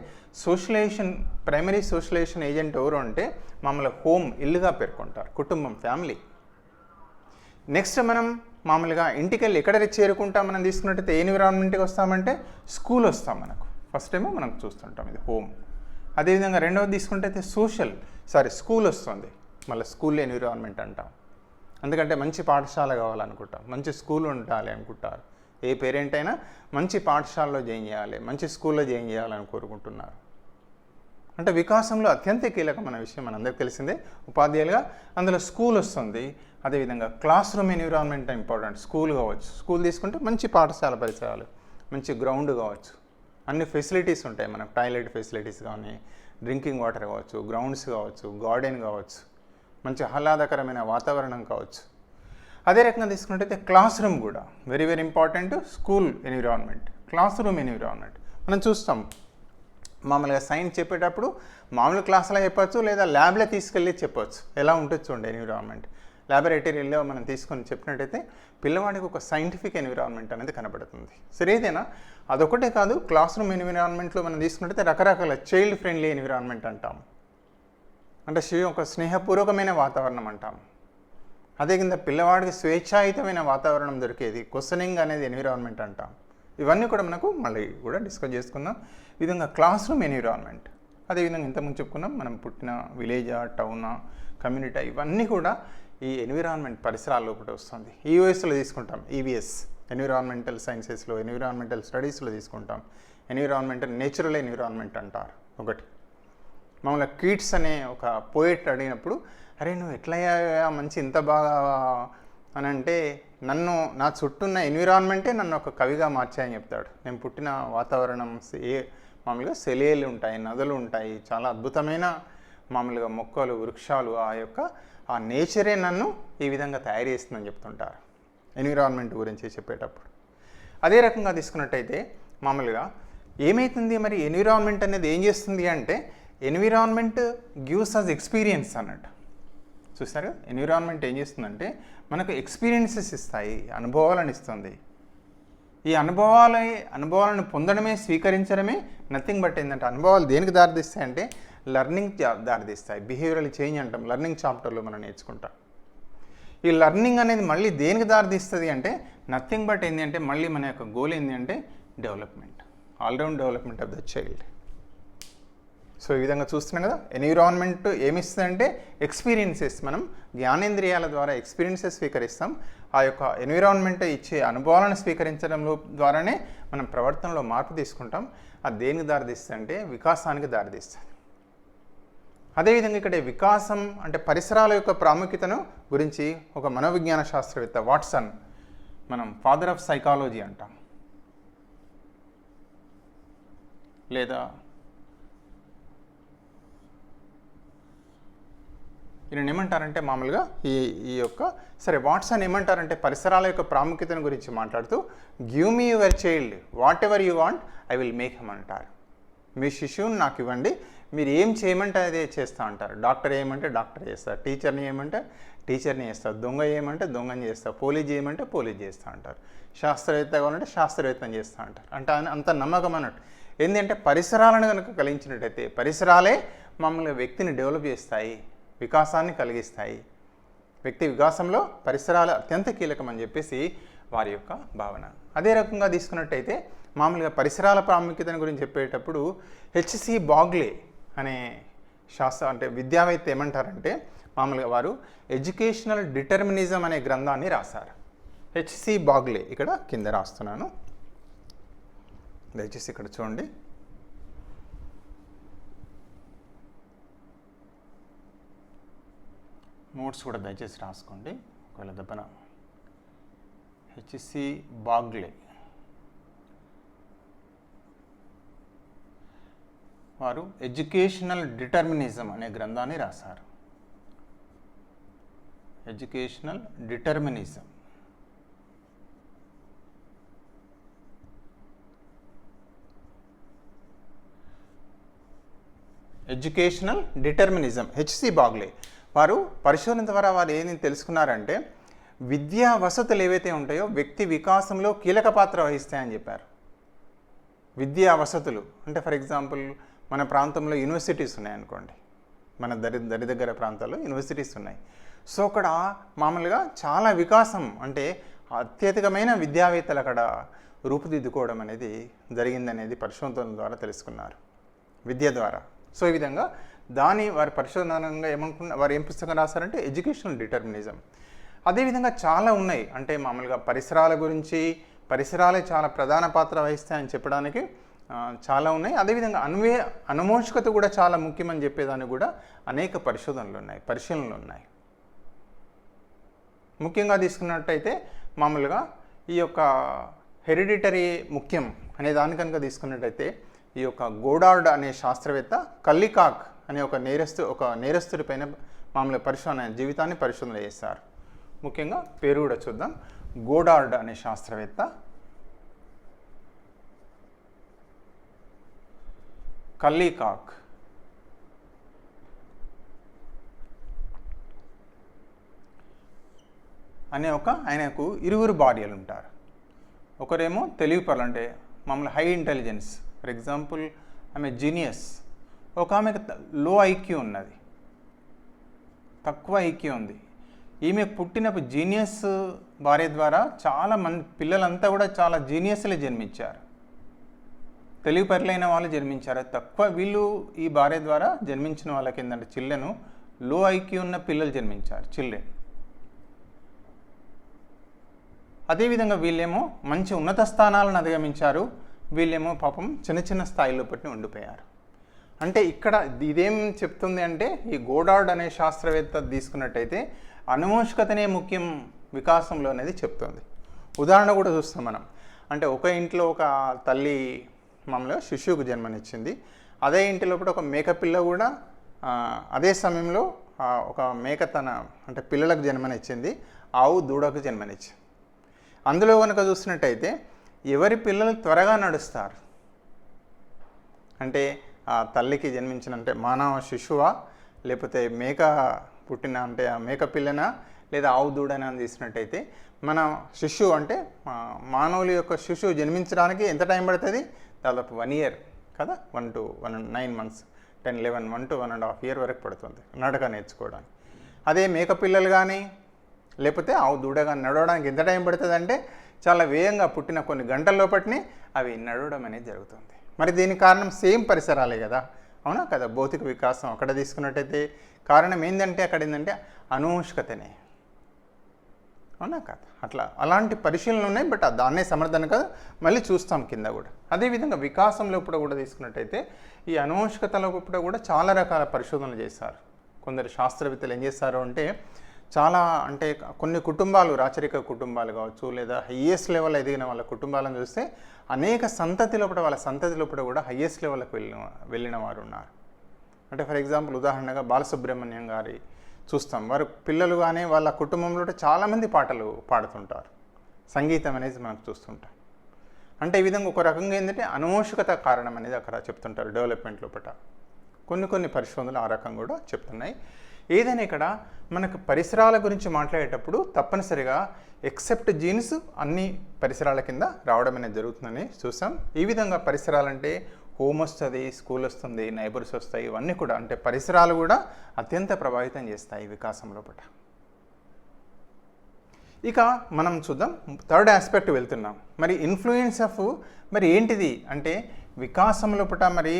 సోషలైజేషన్, ప్రైమరీ సోషలైజేషన్ ఏజెంట్ ఎవరు అంటే మామూలుగా హోమ్, ఇల్లుగా పేర్కొంటారు, కుటుంబం, ఫ్యామిలీ. నెక్స్ట్ మనం మామూలుగా ఇంటికి వెళ్ళి ఎక్కడ చేరుకుంటాం మనం తీసుకున్నట్టయితే ఎన్విరాన్మెంట్కి వస్తామంటే స్కూల్ వస్తాం. మనకు ఫస్ట్ ఏమో మనం చూస్తుంటాం ఇది హోమ్. అదేవిధంగా రెండవది తీసుకుంటే స్కూల్ వస్తుంది, మళ్ళీ స్కూల్ ఎన్విరాన్మెంట్ అంటాం. ఎందుకంటే మంచి పాఠశాల కావాలనుకుంటాం, మంచి స్కూల్ ఉండాలి అనుకుంటారు. ఏ పేరెంట్ అయినా మంచి పాఠశాలలో జాయిన్ చేయాలి, మంచి స్కూల్లో జాయిన్ చేయాలని కోరుకుంటున్నారు. అంటే వికాసంలో అత్యంత కీలకమైన విషయం మనందరికీ తెలిసిందే ఉపాధ్యాయులుగా. అందులో స్కూల్ వస్తుంది. అదేవిధంగా class room environment important. School కావచ్చు, స్కూల్ తీసుకుంటే మంచి పాఠశాల పరిసరాలు, మంచి గ్రౌండ్ కావచ్చు, అన్ని ఫెసిలిటీస్ ఉంటాయి మనకు, టాయిలెట్ ఫెసిలిటీస్ కానీ, డ్రింకింగ్ వాటర్ కావచ్చు, గ్రౌండ్స్ కావచ్చు, గార్డెన్ కావచ్చు, మంచి ఆహ్లాదకరమైన వాతావరణం కావచ్చు. అదే రకంగా తీసుకున్నట్టయితే క్లాస్ రూమ్ కూడా very very important. School environment, class room environment. మనం చూస్తాం మామూలుగా సైన్స్ చెప్పేటప్పుడు మామూలు క్లాసులో చెప్పచ్చు, లేదా ల్యాబ్లో తీసుకెళ్ళి చెప్పవచ్చు. ఎలా ఉంటుంది చూడండి ఎన్విరాన్మెంట్. ల్యాబొరేటరీలో మనం తీసుకొని చెప్పినట్టయితే పిల్లవాడికి ఒక సైంటిఫిక్ ఎన్విరాన్మెంట్ అనేది కనబడుతుంది. సరే, ఏదైనా అదొకటే కాదు, క్లాస్ రూమ్ ఎన్విరాన్మెంట్లో మనం తీసుకున్నట్టయితే రకరకాల చైల్డ్ ఫ్రెండ్లీ ఎన్విరాన్మెంట్ అంటాం. అంటే ఒక స్నేహపూర్వకమైన వాతావరణం అంటాం. అదే కింద పిల్లవాడికి స్వేచ్ఛాయుతమైన వాతావరణం దొరికేది, క్వశ్చనింగ్ అనేది ఎన్విరాన్మెంట్ అంటాం. ఇవన్నీ కూడా మనకు మళ్ళీ కూడా డిస్కస్ చేసుకుందాం. ఈ విధంగా క్లాస్ రూమ్ ఎన్విరాన్మెంట్, అదేవిధంగా ఇంతకుముందు చెప్పుకున్నాం మనం పుట్టిన విలేజా, టౌనా, కమ్యూనిటీ, ఇవన్నీ కూడా ఈ ఎన్విరాన్మెంట్ పరిసరాల లోపల వస్తుంది. ఈవీఎస్లో తీసుకుంటాం, ఈవీఎస్ ఎన్విరాన్మెంటల్ సైన్సెస్లో, ఎన్విరాన్మెంటల్ స్టడీస్లో తీసుకుంటాం. ఎన్విరాన్మెంటల్ నేచురల్ ఎన్విరాన్మెంట్ అంటారు ఒకటి. మామూలుగా కీట్స్ అనే ఒక పోయెట్ అడిగినప్పుడు, అరే నువ్వు ఎట్లయ్యా మంచి ఇంత బాగా అని అంటే, నా చుట్టూ ఉన్న ఎన్విరాన్మెంటే నన్ను ఒక కవిగా మార్చాయని చెప్తాడు. నేను పుట్టిన వాతావరణం, మామూలుగా సెలేలు ఉంటాయి, నదులు ఉంటాయి, చాలా అద్భుతమైన మామూలుగా మొక్కలు, వృక్షాలు, ఆ నేచరే నన్ను ఈ విధంగా తయారు చేస్తుందని చెప్తుంటారు ఎన్విరాన్మెంట్ గురించి చెప్పేటప్పుడు. అదే రకంగా తీసుకున్నట్టయితే మామూలుగా ఏమవుతుంది మరి ఎన్విరాన్మెంట్ అనేది ఏం చేస్తుంది అంటే ఎన్విరాన్మెంట్ గివ్స్ అస్ ఎక్స్పీరియన్స్ అన్నట్టు. చూసారు, ఎన్విరాన్మెంట్ ఏం చేస్తుందంటే మనకు ఎక్స్పీరియన్సెస్ ఇస్తాయి, అనుభవాలను ఇస్తుంది. ఈ అనుభవాలను పొందడమే, స్వీకరించడమే నథింగ్ బట్ ఏంటంటే అనుభవాలు దేనికి దారితీస్తాయి అంటే లెర్నింగ్ దారితీస్తాయి. బిహేవియరల్ చేంజ్ అంటాం, లెర్నింగ్ చాప్టర్లో మనం నేర్చుకుంటాం. ఈ లెర్నింగ్ అనేది మళ్ళీ దేనికి దారితీస్తుంది అంటే నథింగ్ బట్ ఏంటి అంటే మళ్ళీ మన యొక్క గోల్ ఏంటి అంటే development, all round development of the child. So ఈ విధంగా చూస్తున్నాం కదా, ఎన్విరాన్మెంట్ ఏమిస్తుందంటే ఎక్స్పీరియన్సెస్. మనం జ్ఞానేంద్రియాల ద్వారా ఎక్స్పీరియన్సెస్ స్వీకరిస్తాం. ఆ యొక్క ఎన్విరాన్మెంట్ ఇచ్చే అనుభవాలను స్వీకరించడంలో ద్వారానే మనం ప్రవర్తనలో మార్పు తీసుకుంటాం. అది దేనికి దారితీస్తుంది అంటే వికాసానికి దారితీస్తుంది. అదేవిధంగా ఇక్కడ వికాసం అంటే పరిసరాల యొక్క ప్రాముఖ్యతను గురించి ఒక మనోవిజ్ఞాన శాస్త్రవేత్త వాట్సన్, మనం ఫాదర్ ఆఫ్ సైకాలజీ అంటాం, లేదా ఈయన ఏమంటారంటే మామూలుగా ఈ యొక్క వాట్సన్ ఏమంటారంటే పరిసరాల యొక్క ప్రాముఖ్యతను గురించి మాట్లాడుతూ give me your child what ever you want I will make him అంటారు. మీ శిశువుని నాకు ఇవ్వండి, మీరు ఏం చేయమంటే అదే చేస్తూ అంటారు. డాక్టర్ ఏమంటే డాక్టర్ చేస్తారు, టీచర్ని ఏమంటే టీచర్ని చేస్తారు, దొంగ ఏమంటే దొంగని చేస్తారు, పోలీస్ చేయమంటే పోలీస్ చేస్తూ అంటారు, శాస్త్రవేత్త కావాలంటే శాస్త్రవేత్తని చేస్తూ అంటారు. అంటే అంత నమ్మకం అన్నట్టు. ఏంటంటే పరిసరాలను కనుక కలిగించినట్టయితే పరిసరాలే మమ్మల్ని వ్యక్తిని డెవలప్ చేస్తాయి, వికాసాన్ని కలిగిస్తాయి. వ్యక్తి వికాసంలో పరిసరాలు అత్యంత కీలకం అని చెప్పేసి వారి యొక్క భావన. అదే రకంగా తీసుకున్నట్టయితే మామూలుగా పరిసరాల ప్రాముఖ్యతను గురించి చెప్పేటప్పుడు హెచ్సి బాగ్లే అనే అంటే విద్యావేత్త ఏమంటారంటే మామూలుగా వారు ఎడ్యుకేషనల్ డిటర్మినిజం అనే గ్రంథాన్ని రాశారు. హెచ్సి బాగ్లే ఇక్కడ కింద రాస్తున్నాను, దయచేసి ఇక్కడ చూడండి. నోట్స్ కూడా దయచేసి రాసుకోండి ఒకవేళ దెబ్బన. హెచ్సి బాగ్లే వారు ఎడ్యుకేషనల్ డిటర్మినిజం అనే గ్రంథాన్ని రాశారు. Educational determinism. Educational determinism HC Bagley వారు పరిశోధన ద్వారా వారు ఏమి తెలుసుకున్నారంటే విద్యా వసతులు ఏవైతే ఉంటాయో వ్యక్తి వికాసంలో కీలక పాత్ర వహిస్తాయని చెప్పారు. విద్యా వసతులు అంటే ఫర్ ఎగ్జాంపుల్ మన ప్రాంతంలో యూనివర్సిటీస్ ఉన్నాయనుకోండి, మన దరి దగ్గర ప్రాంతాల్లో యూనివర్సిటీస్ ఉన్నాయి. సో అక్కడ మామూలుగా చాలా వికాసం అంటే అత్యధికమైన విద్యావేత్తలు అక్కడ రూపుదిద్దుకోవడం అనేది జరిగిందనేది పరిశోధన ద్వారా తెలుసుకున్నారు, విద్య ద్వారా. సో ఈ విధంగా వారి పరిశోధనంగా వారు ఏం పుస్తకం రాశారంటే ఎడ్యుకేషనల్ డిటర్మినిజం. అదేవిధంగా చాలా ఉన్నాయి, అంటే మామూలుగా పరిసరాల గురించి, పరిసరాలే చాలా ప్రధాన పాత్ర వహిస్తాయని చెప్పడానికి చాలా ఉన్నాయి. అదేవిధంగా అనుమోషకత కూడా చాలా ముఖ్యమని చెప్పేదానికి కూడా అనేక పరిశోధనలు ఉన్నాయి, పరిశీలనలు ఉన్నాయి. ముఖ్యంగా తీసుకున్నట్టయితే మామూలుగా ఈ యొక్క హెరిడిటరీ ముఖ్యం అనే దాని కనుక తీసుకున్నట్టయితే ఈ యొక్క గోడార్డ్ అనే శాస్త్రవేత్త కల్లికాక్ అనే ఒక నేరస్తుడి పైన మామూలుగా జీవితాన్ని పరిశోధన చేశారు. ముఖ్యంగా పేరు కూడా చూద్దాం. గోడార్డ్ అనే శాస్త్రవేత్త కల్లికాక్ అనే ఆయనకు ఇరువురు భార్యలు ఉంటారు. ఒకరేమో తెలివిపరులు అంటే మామూలు హై ఇంటెలిజెన్స్, ఫర్ ఎగ్జాంపుల్ ఆమె జీనియస్. ఒక ఆమెకు లో ఐక్యూ ఉన్నది, తక్కువ ఐక్యూ ఉంది. ఈమె పుట్టినప్పుడు జీనియస్ భార్య ద్వారా చాలా మంది పిల్లలంతా కూడా చాలా జీనియస్లే జన్మించారు, తెలివిపరులైన వాళ్ళు జన్మించారు. తక్కువ వీళ్ళు ఈ భార్య ద్వారా జన్మించిన వాళ్ళకి ఏంటంటే చిల్డ్రన్ లో ఐక్యూ ఉన్న పిల్లలు జన్మించారు, చిల్డ్రన్. అదేవిధంగా వీళ్ళేమో మంచి ఉన్నత స్థానాలను అధిగమించారు, వీళ్ళేమో పాపం చిన్న చిన్న స్థాయిలో పట్టి ఉండిపోయారు. అంటే ఇక్కడ ఇదేం చెప్తుంది అంటే ఈ గోడార్డ్ అనే శాస్త్రవేత్త తీసుకున్నట్టయితే అనువంశికతనే ముఖ్యం వికాసంలో అనేది చెప్తుంది. ఉదాహరణ కూడా చూస్తాం మనం. అంటే ఒక ఇంట్లో ఒక తల్లి మామూలుగా శిశువుకు జన్మనిచ్చింది. అదే ఇంటి లోపల ఒక మేకపిల్ల కూడా అదే సమయంలో ఒక మేక అంటే పిల్లలకు జన్మనిచ్చింది, ఆవు దూడకు జన్మనిచ్చింది. అందులో కనుక చూసినట్టయితే ఎవరి పిల్లలు త్వరగా నడుస్తారు అంటే ఆ తల్లికి జన్మించిన అంటే మానవ శిశువా లేకపోతే మేక పుట్టిన అంటే ఆ మేక పిల్లనా లేదా ఆవు దూడనా అని తీసినట్టయితే మన శిశువు అంటే మానవుల యొక్క శిశువు జన్మించడానికి ఎంత టైం పడుతుంది? దాదాపు 1 year కదా, 1 to 9 months, 10, 11, 1 to 1.5 year వరకు పడుతుంది నడక నేర్చుకోవడానికి. అదే మేక పిల్లలు కానీ లేకపోతే ఆవు దూడ కానీ నడవడానికి ఎంత టైం పడుతుంది అంటే చాలా వేగంగా పుట్టిన కొన్ని గంటల లోపటిని అవి నడవడం అనేది జరుగుతుంది. మరి దీనికి కారణం సేమ్ పరిసరాలే కదా, అవునా కదా? భౌతిక వికాసం అక్కడ తీసుకున్నట్టయితే కారణం ఏంటంటే అక్కడ ఏంటంటే అనువంశికతనే, అవునా కదా? అలాంటి పరిశీలనలు ఉన్నాయి. బట్ దాన్నే సమర్థన కదా, మళ్ళీ చూస్తాం కింద కూడా. అదేవిధంగా వికాసంలో కూడా తీసుకున్నట్టయితే ఈ అనువంశికతలో కూడా చాలా రకాల పరిశోధనలు చేస్తారు. కొందరు శాస్త్రవేత్తలు ఏం చేస్తారు అంటే చాలా అంటే కొన్ని కుటుంబాలు రాచరిక కుటుంబాలు కావచ్చు లేదా హైయెస్ట్ లెవెల్ ఎదిగిన వాళ్ళ కుటుంబాలను చూస్తే అనేక సంతతి లోపల వాళ్ళ సంతతి లోపల కూడా హైయెస్ట్ లెవెల్కి వెళ్ళిన వారు ఉన్నారు. అంటే ఫర్ ఎగ్జాంపుల్ ఉదాహరణగా బాలసుబ్రహ్మణ్యం గారి చూస్తాం. వారు పిల్లలు కానీ వాళ్ళ కుటుంబంలో చాలామంది పాటలు పాడుతుంటారు, సంగీతం అనేది మనం చూస్తుంటాం. అంటే ఈ విధంగా ఒక రకంగా ఏంటంటే అనువంశికత కారణం అనేది అక్కడ చెప్తుంటారు డెవలప్మెంట్ లోపల. కొన్ని పరిశోధనలు ఆ రకం కూడా చెప్తున్నాయి. ఏదైనా ఇక్కడ మనకు పరిసరాల గురించి మాట్లాడేటప్పుడు తప్పనిసరిగా ఎక్సెప్ట్ జీన్స్ అన్ని పరిసరాల కింద రావడం అనేది జరుగుతుందని చూసాం. ఈ విధంగా పరిసరాలంటే హోమ్ వస్తుంది, స్కూల్ వస్తుంది, నైబర్స్ వస్తాయి, ఇవన్నీ కూడా అంటే పరిసరాలు కూడా అత్యంత ప్రభావితం చేస్తాయి వికాసం లోపల. ఇక మనం చూద్దాం థర్డ్ ఆస్పెక్ట్ వెళ్తున్నాం. మరి ఇన్ఫ్లుయెన్స్ ఆఫ్ మరి ఏంటిది అంటే వికాసం లోపల మరి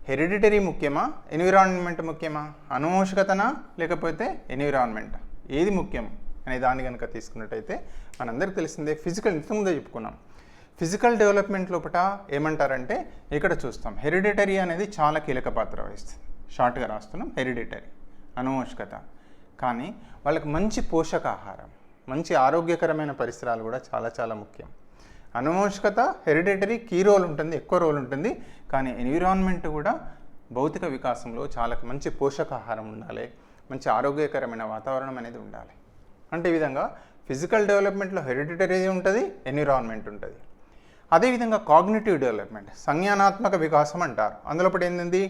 హెరిడిటరీ ముఖ్యమా, ఎన్విరాన్మెంట్ ముఖ్యమా, అనువంశికతనా లేకపోతే ఎన్విరాన్మెంట్ ఏది ముఖ్యం అనే దాన్ని కనుక తీసుకున్నట్టయితే మనందరికీ తెలిసిందే ఫిజికల్ ఇంతకుముందే చెప్పుకున్నాం. ఫిజికల్ డెవలప్మెంట్ లోపల ఏమంటారంటే ఇక్కడ చూస్తాం హెరిడిటరీ అనేది చాలా కీలక పాత్ర వహిస్తుంది. షార్ట్గా రాస్తున్నాం హెరిడిటరీ అనువంశికత. కానీ వాళ్ళకి మంచి పోషకాహారం, మంచి ఆరోగ్యకరమైన పరిసరాలు కూడా చాలా ముఖ్యం. అనువంశికత హెరిడిటరీ కీ రోల్ ఉంటుంది, ఎక్కువ రోల్ ఉంటుంది. కానీ ఎన్విరాన్మెంట్ కూడా భౌతిక వికాసంలో చాలా మంచి పోషకాహారం ఉండాలి, మంచి ఆరోగ్యకరమైన వాతావరణం అనేది ఉండాలి. అంటే ఈ విధంగా ఫిజికల్ డెవలప్మెంట్లో హెరిడిటరీ ఉంటుంది, ఎన్విరాన్మెంట్ ఉంటుంది. అదేవిధంగా కాగ్నిటివ్ డెవలప్మెంట్ సంజ్ఞానాత్మక వికాసం అంటారు. అందులో ఒకటి ఏంటంది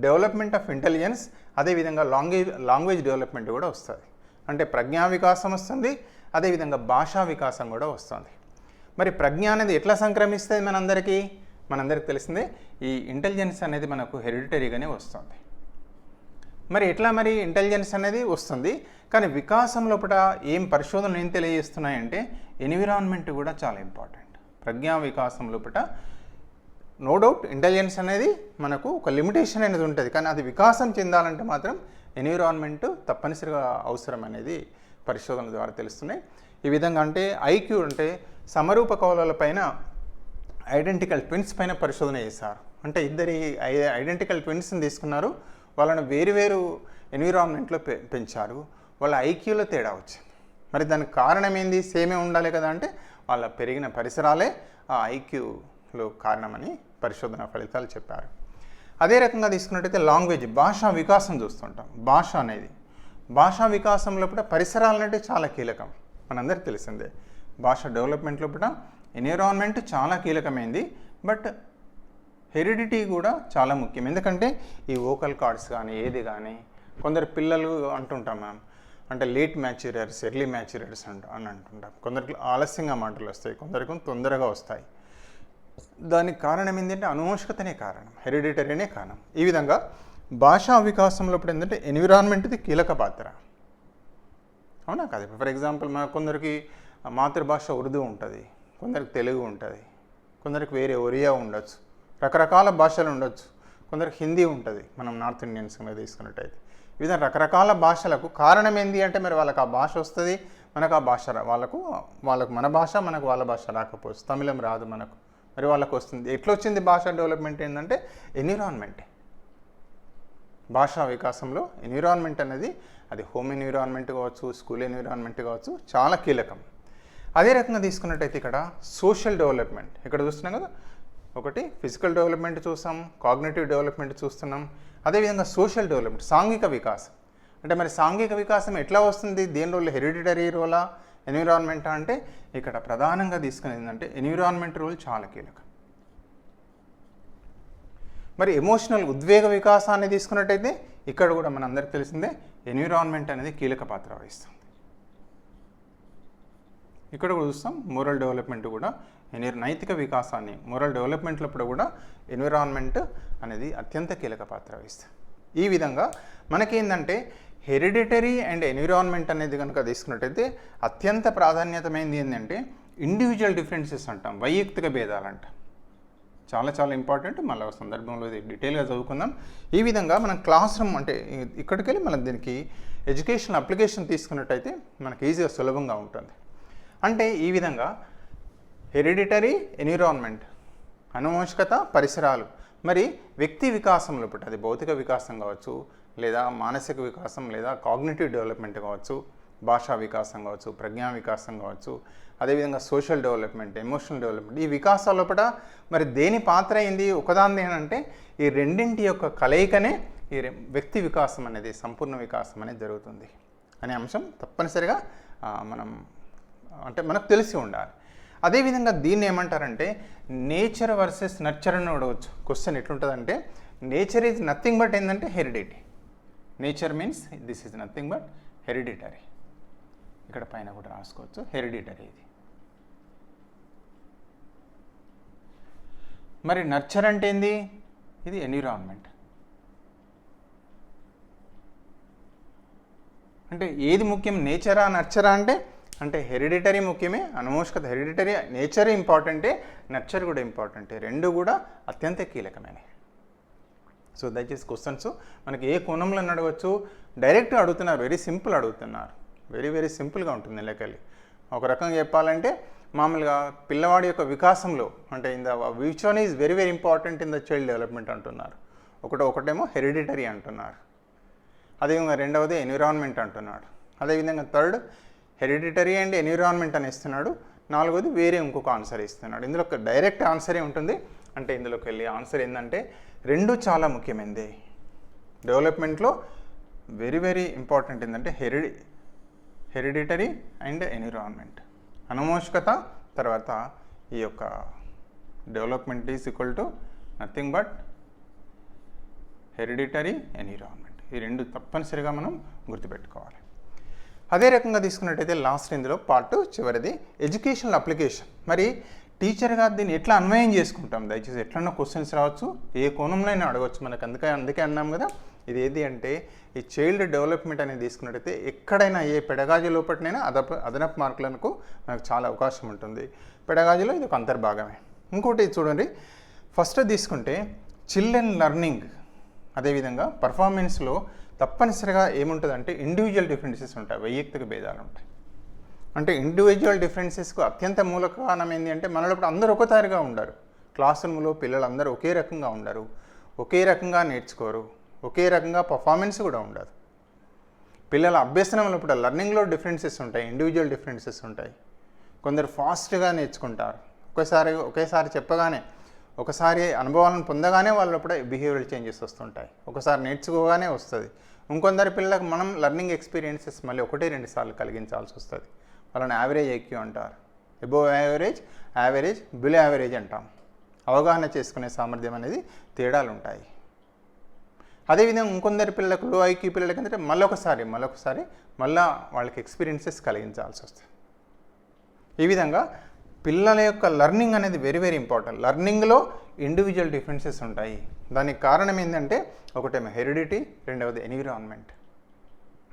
డెవలప్మెంట్ ఆఫ్ ఇంటెలిజెన్స్, అదేవిధంగా లాంగ్వేజ్ డెవలప్మెంట్ కూడా వస్తుంది. అంటే ప్రజ్ఞా వికాసం వస్తుంది, అదేవిధంగా భాషా వికాసం కూడా వస్తుంది. మరి ప్రజ్ఞ అనేది ఎట్లా సంక్రమిస్తుంది మనందరికీ తెలిసిందే ఈ ఇంటెలిజెన్స్ అనేది మనకు హెరిడిటరీగానే వస్తుంది. మరి ఎట్లా మరి ఇంటెలిజెన్స్ అనేది వస్తుంది? కానీ వికాసం లోపల ఏం పరిశోధనలు ఏం తెలియజేస్తున్నాయంటే ఎన్విరాన్మెంట్ కూడా చాలా ఇంపార్టెంట్. ప్రజ్ఞా వికాసం లోపల నో డౌట్ ఇంటెలిజెన్స్ అనేది మనకు ఒక లిమిటేషన్ అనేది ఉంటుంది, కానీ అది వికాసం చెందాలంటే మాత్రం ఎన్విరాన్మెంట్ తప్పనిసరిగా అవసరం అనేది పరిశోధనల ద్వారా తెలుస్తున్నాయి. ఈ విధంగా అంటే ఐక్యూ అంటే సమరూప కవలల పైన ఐడెంటికల్ ట్విన్స్ పైన పరిశోధన చేశారు. అంటే ఇద్దరి ఐడెంటికల్ ట్విన్స్ని తీసుకున్నారు, వాళ్ళని వేరు ఎన్విరాన్మెంట్లో పెంచారు, వాళ్ళ ఐక్యూలో తేడా వచ్చింది. మరి దానికి కారణం ఏంది? సేమే ఉండాలి కదా అంటే వాళ్ళ పెరిగిన పరిసరాలే ఆ ఐక్యూలో కారణమని పరిశోధన ఫలితాలు చెప్పారు. అదే రకంగా తీసుకున్నట్టయితే లాంగ్వేజ్ భాషా వికాసం చూస్తుంటాం. భాషా వికాసంలో కూడా పరిసరాలు అంటే చాలా కీలకం, మనందరికీ తెలిసిందే. భాష డెవలప్మెంట్లో కూడా ఎన్విరాన్మెంట్ చాలా కీలకమైంది, బట్ హెరిడిటీ కూడా చాలా ముఖ్యం. ఎందుకంటే ఈ వోకల్ కార్డ్స్ కానీ ఏది కానీ కొందరు పిల్లలు అంటుంటాం మనం అంటే లేట్ మ్యాచ్యూరర్స్, ఎర్లీ మ్యాచ్యూరర్స్ అని అంటుంటాం. కొందరికి ఆలస్యంగా మాటలు వస్తాయి, కొందరికి తొందరగా వస్తాయి. దానికి కారణం ఏంటంటే అనువంశికతనే కారణం, హెరిడిటరీనే కారణం. ఈ విధంగా భాషా వికాసంలో ఇప్పుడు ఏంటంటే ఎన్విరాన్మెంట్ది కీలక పాత్ర, అవునా కాదు? ఫర్ ఎగ్జాంపుల్ మన కొందరికి మాతృభాష ఉర్దూ ఉంటుంది, కొందరికి తెలుగు ఉంటుంది, కొందరికి వేరే ఒరియా ఉండొచ్చు, రకరకాల భాషలు ఉండొచ్చు, కొందరికి హిందీ ఉంటుంది మనం నార్త్ ఇండియన్స్ మీద తీసుకున్నట్టయితే. ఈ విధంగా రకరకాల భాషలకు కారణం ఏంటి అంటే మరి వాళ్ళకి ఆ భాష వస్తుంది, మనకు ఆ భాష వాళ్ళకు మన భాష, మనకు వాళ్ళ భాష రాకపోవచ్చు. తమిళం రాదు మనకు, మరి వాళ్ళకు వస్తుంది. ఎట్లా వచ్చింది భాష డెవలప్మెంట్ ఏంటంటే ఎన్విరాన్మెంటే. భాషా వికాసంలో ఎన్విరాన్మెంట్ అనేది అది హోమ్ ఎన్విరాన్మెంట్ కావచ్చు, స్కూల్ ఎన్విరాన్మెంట్ కావచ్చు, చాలా కీలకం. అదే రకంగా తీసుకున్నట్టయితే ఇక్కడ సోషల్ డెవలప్మెంట్ ఇక్కడ చూస్తున్నాం కదా, ఒకటి ఫిజికల్ డెవలప్మెంట్ చూసాం, కాగ్నిటివ్ డెవలప్మెంట్ చూస్తున్నాం. అదేవిధంగా సోషల్ డెవలప్మెంట్, సాంఘిక వికాసం. అంటే మరి సాంఘిక వికాసం ఎట్లా వస్తుంది, దేని రోల్, హెరిడిటరీ రోలా ఎన్విరాన్మెంటా అంటే ఇక్కడ ప్రధానంగా తీసుకునేది ఏంటంటే ఎన్విరాన్మెంట్ రోల్ చాలా కీలకం. మరి ఎమోషనల్ ఉద్వేగ వికాసాన్ని తీసుకున్నట్టయితే ఇక్కడ కూడా మనందరికీ తెలిసిందే ఎన్విరాన్మెంట్ అనేది కీలక పాత్ర వహిస్తుంది. ఇక్కడ కూడా చూస్తాం మోరల్ డెవలప్మెంట్ కూడా నైతిక వికాసాన్ని మోరల్ డెవలప్మెంట్లో కూడా ఎన్విరాన్మెంట్ అనేది అత్యంత కీలక పాత్ర వహిస్తుంది. ఈ విధంగా మనకేందంటే హెరిడిటరీ అండ్ ఎన్విరాన్మెంట్ అనేది కనుక తీసుకున్నట్టయితే అత్యంత ప్రాధాన్యతమైనది ఏంటంటే ఇండివిజువల్ డిఫరెన్సెస్ అంటాం, వైయక్తిక భేదాలు అంటాం. చాలా చాలా ఇంపార్టెంట్, మళ్ళీ సందర్భంలో ఇది డీటెయిల్గా చదువుకుందాం. ఈ విధంగా మనం క్లాస్ రూమ్ అంటే ఇక్కడికి వెళ్ళి మనం దీనికి ఎడ్యుకేషన్ అప్లికేషన్ తీసుకున్నట్టయితే మనకి ఈజీగా సులభంగా ఉంటుంది. అంటే ఈ విధంగా హెరిడిటరీ, ఎన్విరాన్మెంట్, అనువంశికత, పరిసరాలు, మరి వ్యక్తి వికాసంలో అది భౌతిక వికాసం కావచ్చు, లేదా మానసిక వికాసం, లేదా కాగ్నిటివ్ డెవలప్మెంట్ కావచ్చు, భాషా వికాసం కావచ్చు, ప్రజ్ఞా వికాసం కావచ్చు, అదేవిధంగా సోషల్ డెవలప్మెంట్, ఎమోషనల్ డెవలప్మెంట్, ఈ వికాసాల లోపల మరి దేని పాత్ర అయింది ఒకదాని ఏంటంటే ఈ రెండింటి యొక్క కలయికనే ఈ వ్యక్తి వికాసం అనేది, సంపూర్ణ వికాసం అనేది జరుగుతుంది అనే అంశం తప్పనిసరిగా మనం అంటే మనకు తెలిసి ఉండాలి. అదేవిధంగా దీన్ని ఏమంటారంటే నేచర్ వర్సెస్ నర్చర్ అని అడగవచ్చు. క్వశ్చన్ ఎట్లుంటుందంటే నేచర్ ఈజ్ నథింగ్ బట్ ఏంటంటే heredity. Nature means this is nothing but hereditary. ఇక్కడ పైన కూడా రాసుకోవచ్చు హెరిడిటరీ ఇది. మరి నర్చర్ అంటే ఏంది, ఇది ఎన్విరాన్మెంట్. అంటే ఏది ముఖ్యం, నేచరా నర్చరా అంటే హెరిడిటరీ ముఖ్యమే, అనువంశికత హెరిడిటరీ, నేచర్ ఇంపార్టెంటే, నర్చర్ కూడా ఇంపార్టెంటే, రెండు కూడా అత్యంత కీలకమైనవి. సో దయచేసి క్వశ్చన్స్ మనకి ఏ కోణంలో అడగవచ్చు, డైరెక్ట్గా అడుగుతున్నారు, వెరీ సింపుల్ అడుగుతున్నారు, వెరీ సింపుల్గా ఉంటుంది లెక్కలి. ఒక రకంగా చెప్పాలంటే మామూలుగా పిల్లవాడి యొక్క వికాసంలో అంటే in the which one is very important in the child development అంటున్నారు. ఒకటేమో హెరిడిటరీ అంటున్నారు, అదేవిధంగా రెండవది ఎన్విరాన్మెంట్ అంటున్నాడు, అదేవిధంగా థర్డ్ హెరిడిటరీ అండ్ ఎన్విరాన్మెంట్ అని ఇస్తున్నాడు, నాలుగోది వేరే ఇంకొక ఆన్సర్ ఇస్తున్నాడు. ఇందులో ఒక డైరెక్ట్ ఆన్సరే ఉంటుంది. అంటే ఇందులోకి వెళ్ళి ఆన్సర్ ఏంటంటే రెండు చాలా ముఖ్యమైనది డెవలప్మెంట్లో, వెరీ ఇంపార్టెంట్ ఏంటంటే హెరిడిటరీ అండ్ ఎన్విరాన్మెంట్, అనువంశికత, తర్వాత ఈ యొక్క development is equal to nothing but hereditary, environment. ఈ రెండు తప్పనిసరిగా మనం గుర్తుపెట్టుకోవాలి. అదే రకంగా తీసుకున్నట్టయితే లాస్ట్ ఇందులో పార్ట్ చివరిది ఎడ్యుకేషనల్ అప్లికేషన్. మరి టీచర్గా దీన్ని ఎట్లా అన్వయం చేసుకుంటాం, దయచేసి ఎట్లన్నా క్వశ్చన్స్ రావచ్చు, ఏ కోణంలో అయినా అడగవచ్చు మనకు. అందుకే అన్నాం కదా, ఇది ఏది అంటే ఈ చైల్డ్ డెవలప్మెంట్ అనేది తీసుకున్నట్టయితే ఎక్కడైనా ఏ పెడగాజీ లోపటినైనా అదనపు మార్కులకు మనకు చాలా అవకాశం ఉంటుంది. పెడగాజీలో ఇది ఒక అంతర్భాగమే. ఇంకోటి చూడండి, ఫస్ట్ తీసుకుంటే చిల్డ్రన్ లెర్నింగ్, అదేవిధంగా పర్ఫార్మెన్స్లో తప్పనిసరిగా ఏముంటుందంటే ఇండివిజువల్ డిఫరెన్సెస్ ఉంటాయి, వైయక్తిక భేదాలు ఉంటాయి. అంటే ఇండివిజువల్ డిఫరెన్సెస్కు అత్యంత మూల కారణం ఏంటి అంటే మనలో ఇప్పుడు అందరూ ఒకసారిగా ఉండరు, క్లాస్ రూమ్లో పిల్లలందరూ ఒకే రకంగా ఉండరు, ఒకే రకంగా నేర్చుకోరు, ఒకే రకంగా పర్ఫార్మెన్స్ కూడా ఉండదు. పిల్లల అభ్యసనంలో ఇప్పుడు లెర్నింగ్లో డిఫరెన్సెస్ ఉంటాయి, ఇండివిజువల్ డిఫరెన్సెస్ ఉంటాయి. కొందరు ఫాస్ట్గా నేర్చుకుంటారు, ఒకేసారి చెప్పగానే, ఒకసారి అనుభవాలను పొందగానే వాళ్ళప్పుడు బిహేవియరల్ చేంజెస్ వస్తుంటాయి, ఒకసారి నేర్చుకోగానే వస్తుంది. ఇంకొందరి పిల్లలకు మనం లెర్నింగ్ ఎక్స్పీరియన్సెస్ మళ్ళీ 1-2 సార్లు కలిగించాల్సి వస్తుంది. వాళ్ళని యావరేజ్ ఐక్యూ అంటారు, above average, average, below average అంటాం. అవగాహన చేసుకునే సామర్థ్యం అనేది తేడాలు ఉంటాయి. అదేవిధంగా ఇంకొందరి పిల్లలకు లో ఐక్యూ పిల్లలకి ఏంటంటే మళ్ళొకసారి మళ్ళీ వాళ్ళకి ఎక్స్పీరియన్సెస్ కలిగించాల్సి వస్తుంది. ఈ విధంగా పిల్లల యొక్క లెర్నింగ్ అనేది వెరీ ఇంపార్టెంట్. లెర్నింగ్లో ఇండివిజువల్ డిఫరెన్సెస్ ఉంటాయి. దానికి కారణం ఏంటంటే ఒకటేమో హెరిడిటీ, రెండవది ఎన్విరాన్మెంట్.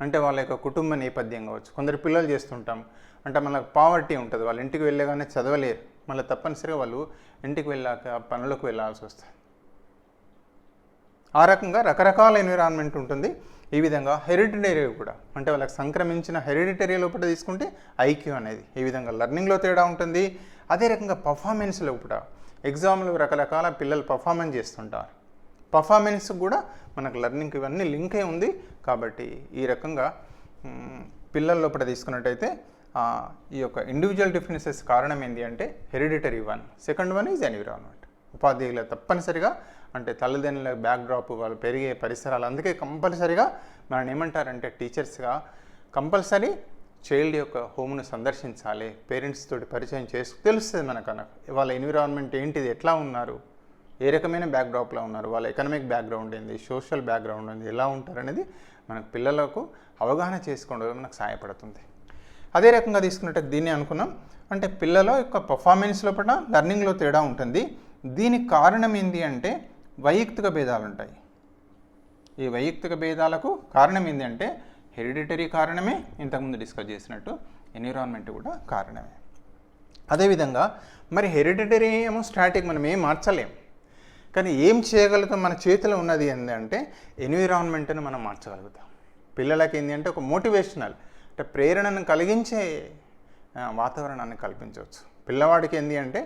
అంటే వాళ్ళ యొక్క కుటుంబ నేపథ్యం కావచ్చు. కొందరు పిల్లలు చేస్తుంటాం అంటే మనకు పావర్టీ ఉంటుంది, వాళ్ళ ఇంటికి వెళ్ళగానే చదవలేరు, మళ్ళీ తప్పనిసరిగా వాళ్ళు ఇంటికి వెళ్ళాక పనులకు వెళ్ళాల్సి వస్తుంది. ఆ రకంగా రకరకాల ఎన్విరాన్మెంట్ ఉంటుంది. ఈ విధంగా హెరిడిటరీ కూడా అంటే వాళ్ళకి సంక్రమించిన హెరిడిటరీ లోపల తీసుకుంటే ఐక్యూ అనేది ఈ విధంగా లెర్నింగ్లో తేడా ఉంటుంది. అదే రకంగా పర్ఫార్మెన్స్ లోపల ఎగ్జామ్లో రకరకాల పిల్లలు పర్ఫార్మెన్స్ చేస్తుంటారు, పర్ఫార్మెన్స్ కూడా మనకు లెర్నింగ్ ఇవన్నీ లింక్ అయి ఉంది. కాబట్టి ఈ రకంగా పిల్లల లోపల తీసుకున్నట్టయితే ఈ యొక్క ఇండివిజువల్ డిఫరెన్సెస్ కారణం ఏంటి అంటే hereditary one, second one is environment. ఉపాధ్యాయులు తప్పనిసరిగా అంటే తల్లిదండ్రుల బ్యాక్డ్రాప్ వాళ్ళు పెరిగే పరిసరాలు, అందుకే కంపల్సరిగా మనం ఏమంటారంటే టీచర్స్గా కంపల్సరీ చైల్డ్ యొక్క హోమ్ను సందర్శించాలి, పేరెంట్స్ తోటి పరిచయం తెలుస్తుంది మనకు వాళ్ళ ఎన్విరాన్మెంట్ ఏంటిది, ఎట్లా ఉన్నారు, ఏ రకమైన బ్యాక్డ్రాప్లో ఉన్నారు, వాళ్ళ ఎకనామిక్ బ్యాక్గ్రౌండ్ ఏంది, సోషల్ బ్యాక్గ్రౌండ్ ఏంది, ఎలా ఉంటారు అనేది మనకు పిల్లలకు అవగాహన చేసుకోవడం మనకు సహాయపడుతుంది. అదే రకంగా తీసుకున్నట్టు దీన్ని అనుకున్నాం అంటే పిల్లల యొక్క పర్ఫార్మెన్స్ లోపల లెర్నింగ్లో తేడా ఉంటుంది. దీనికి కారణం ఏంటి అంటే వైయక్తిక భేదాలు ఉంటాయి. ఈ వైయక్తిక భేదాలకు కారణం ఏంటి అంటే హెరిడిటరీ కారణమే, ఇంతకుముందు డిస్కస్ చేసినట్టు ఎన్విరాన్మెంట్ కూడా కారణమే. అదేవిధంగా మరి హెరిడిటరీ ఏమో స్టాటిక్, మనం ఏం మార్చలేం, కానీ ఏం చేయగలుగుతాం, మన చేతిలో ఉన్నది ఏంటంటే ఎన్విరాన్మెంట్ను మనం మార్చగలుగుతాం. పిల్లలకి ఏంటి అంటే ఒక మోటివేషనల్ అంటే ప్రేరణను కలిగించే వాతావరణాన్ని కల్పించవచ్చు. పిల్లవాడికి ఏంటి అంటే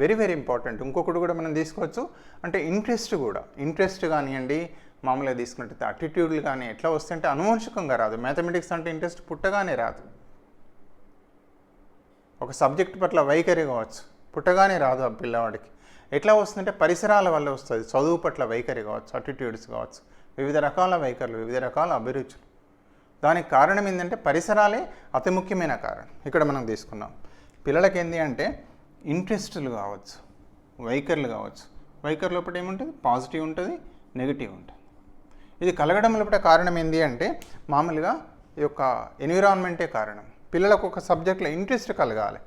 వెరీ వెరీ ఇంపార్టెంట్. ఇంకొకటి కూడా మనం తీసుకోవచ్చు అంటే ఇంట్రెస్ట్ కానివ్వండి, మామూలుగా తీసుకున్నట్టయితే అటిట్యూడ్లు కానీ ఎట్లా వస్తుంటే అనువంశికంగా రాదు. మ్యాథమెటిక్స్ అంటే ఇంట్రెస్ట్ పుట్టగానే రాదు. ఒక సబ్జెక్ట్ పట్ల వైఖరి కావచ్చు, పుట్టగానే రాదు ఆ పిల్లవాడికి. ఎట్లా వస్తుందంటే పరిసరాల వల్ల వస్తుంది. చదువు పట్ల వైఖరి కావచ్చు, అటిట్యూడ్స్ కావచ్చు, వివిధ రకాల వైఖరులు, వివిధ రకాల అభిరుచులు. దానికి కారణం ఏంటంటే పరిసరాలే అతి ముఖ్యమైన కారణం. ఇక్కడ మనం తీసుకున్నాం పిల్లలకి ఏంటి అంటే ఇంట్రెస్టులు కావచ్చు, వైఖరులు కావచ్చు. వైఖరి లోపల ఏముంటుంది, పాజిటివ్ ఉంటుంది, నెగిటివ్ ఉంటుంది. ఇది కలగడం లోపల కారణం ఏంటి అంటే మామూలుగా ఈ యొక్క ఎన్విరాన్మెంటే కారణం. పిల్లలకు ఒక సబ్జెక్ట్లో ఇంట్రెస్ట్ కలగాలి.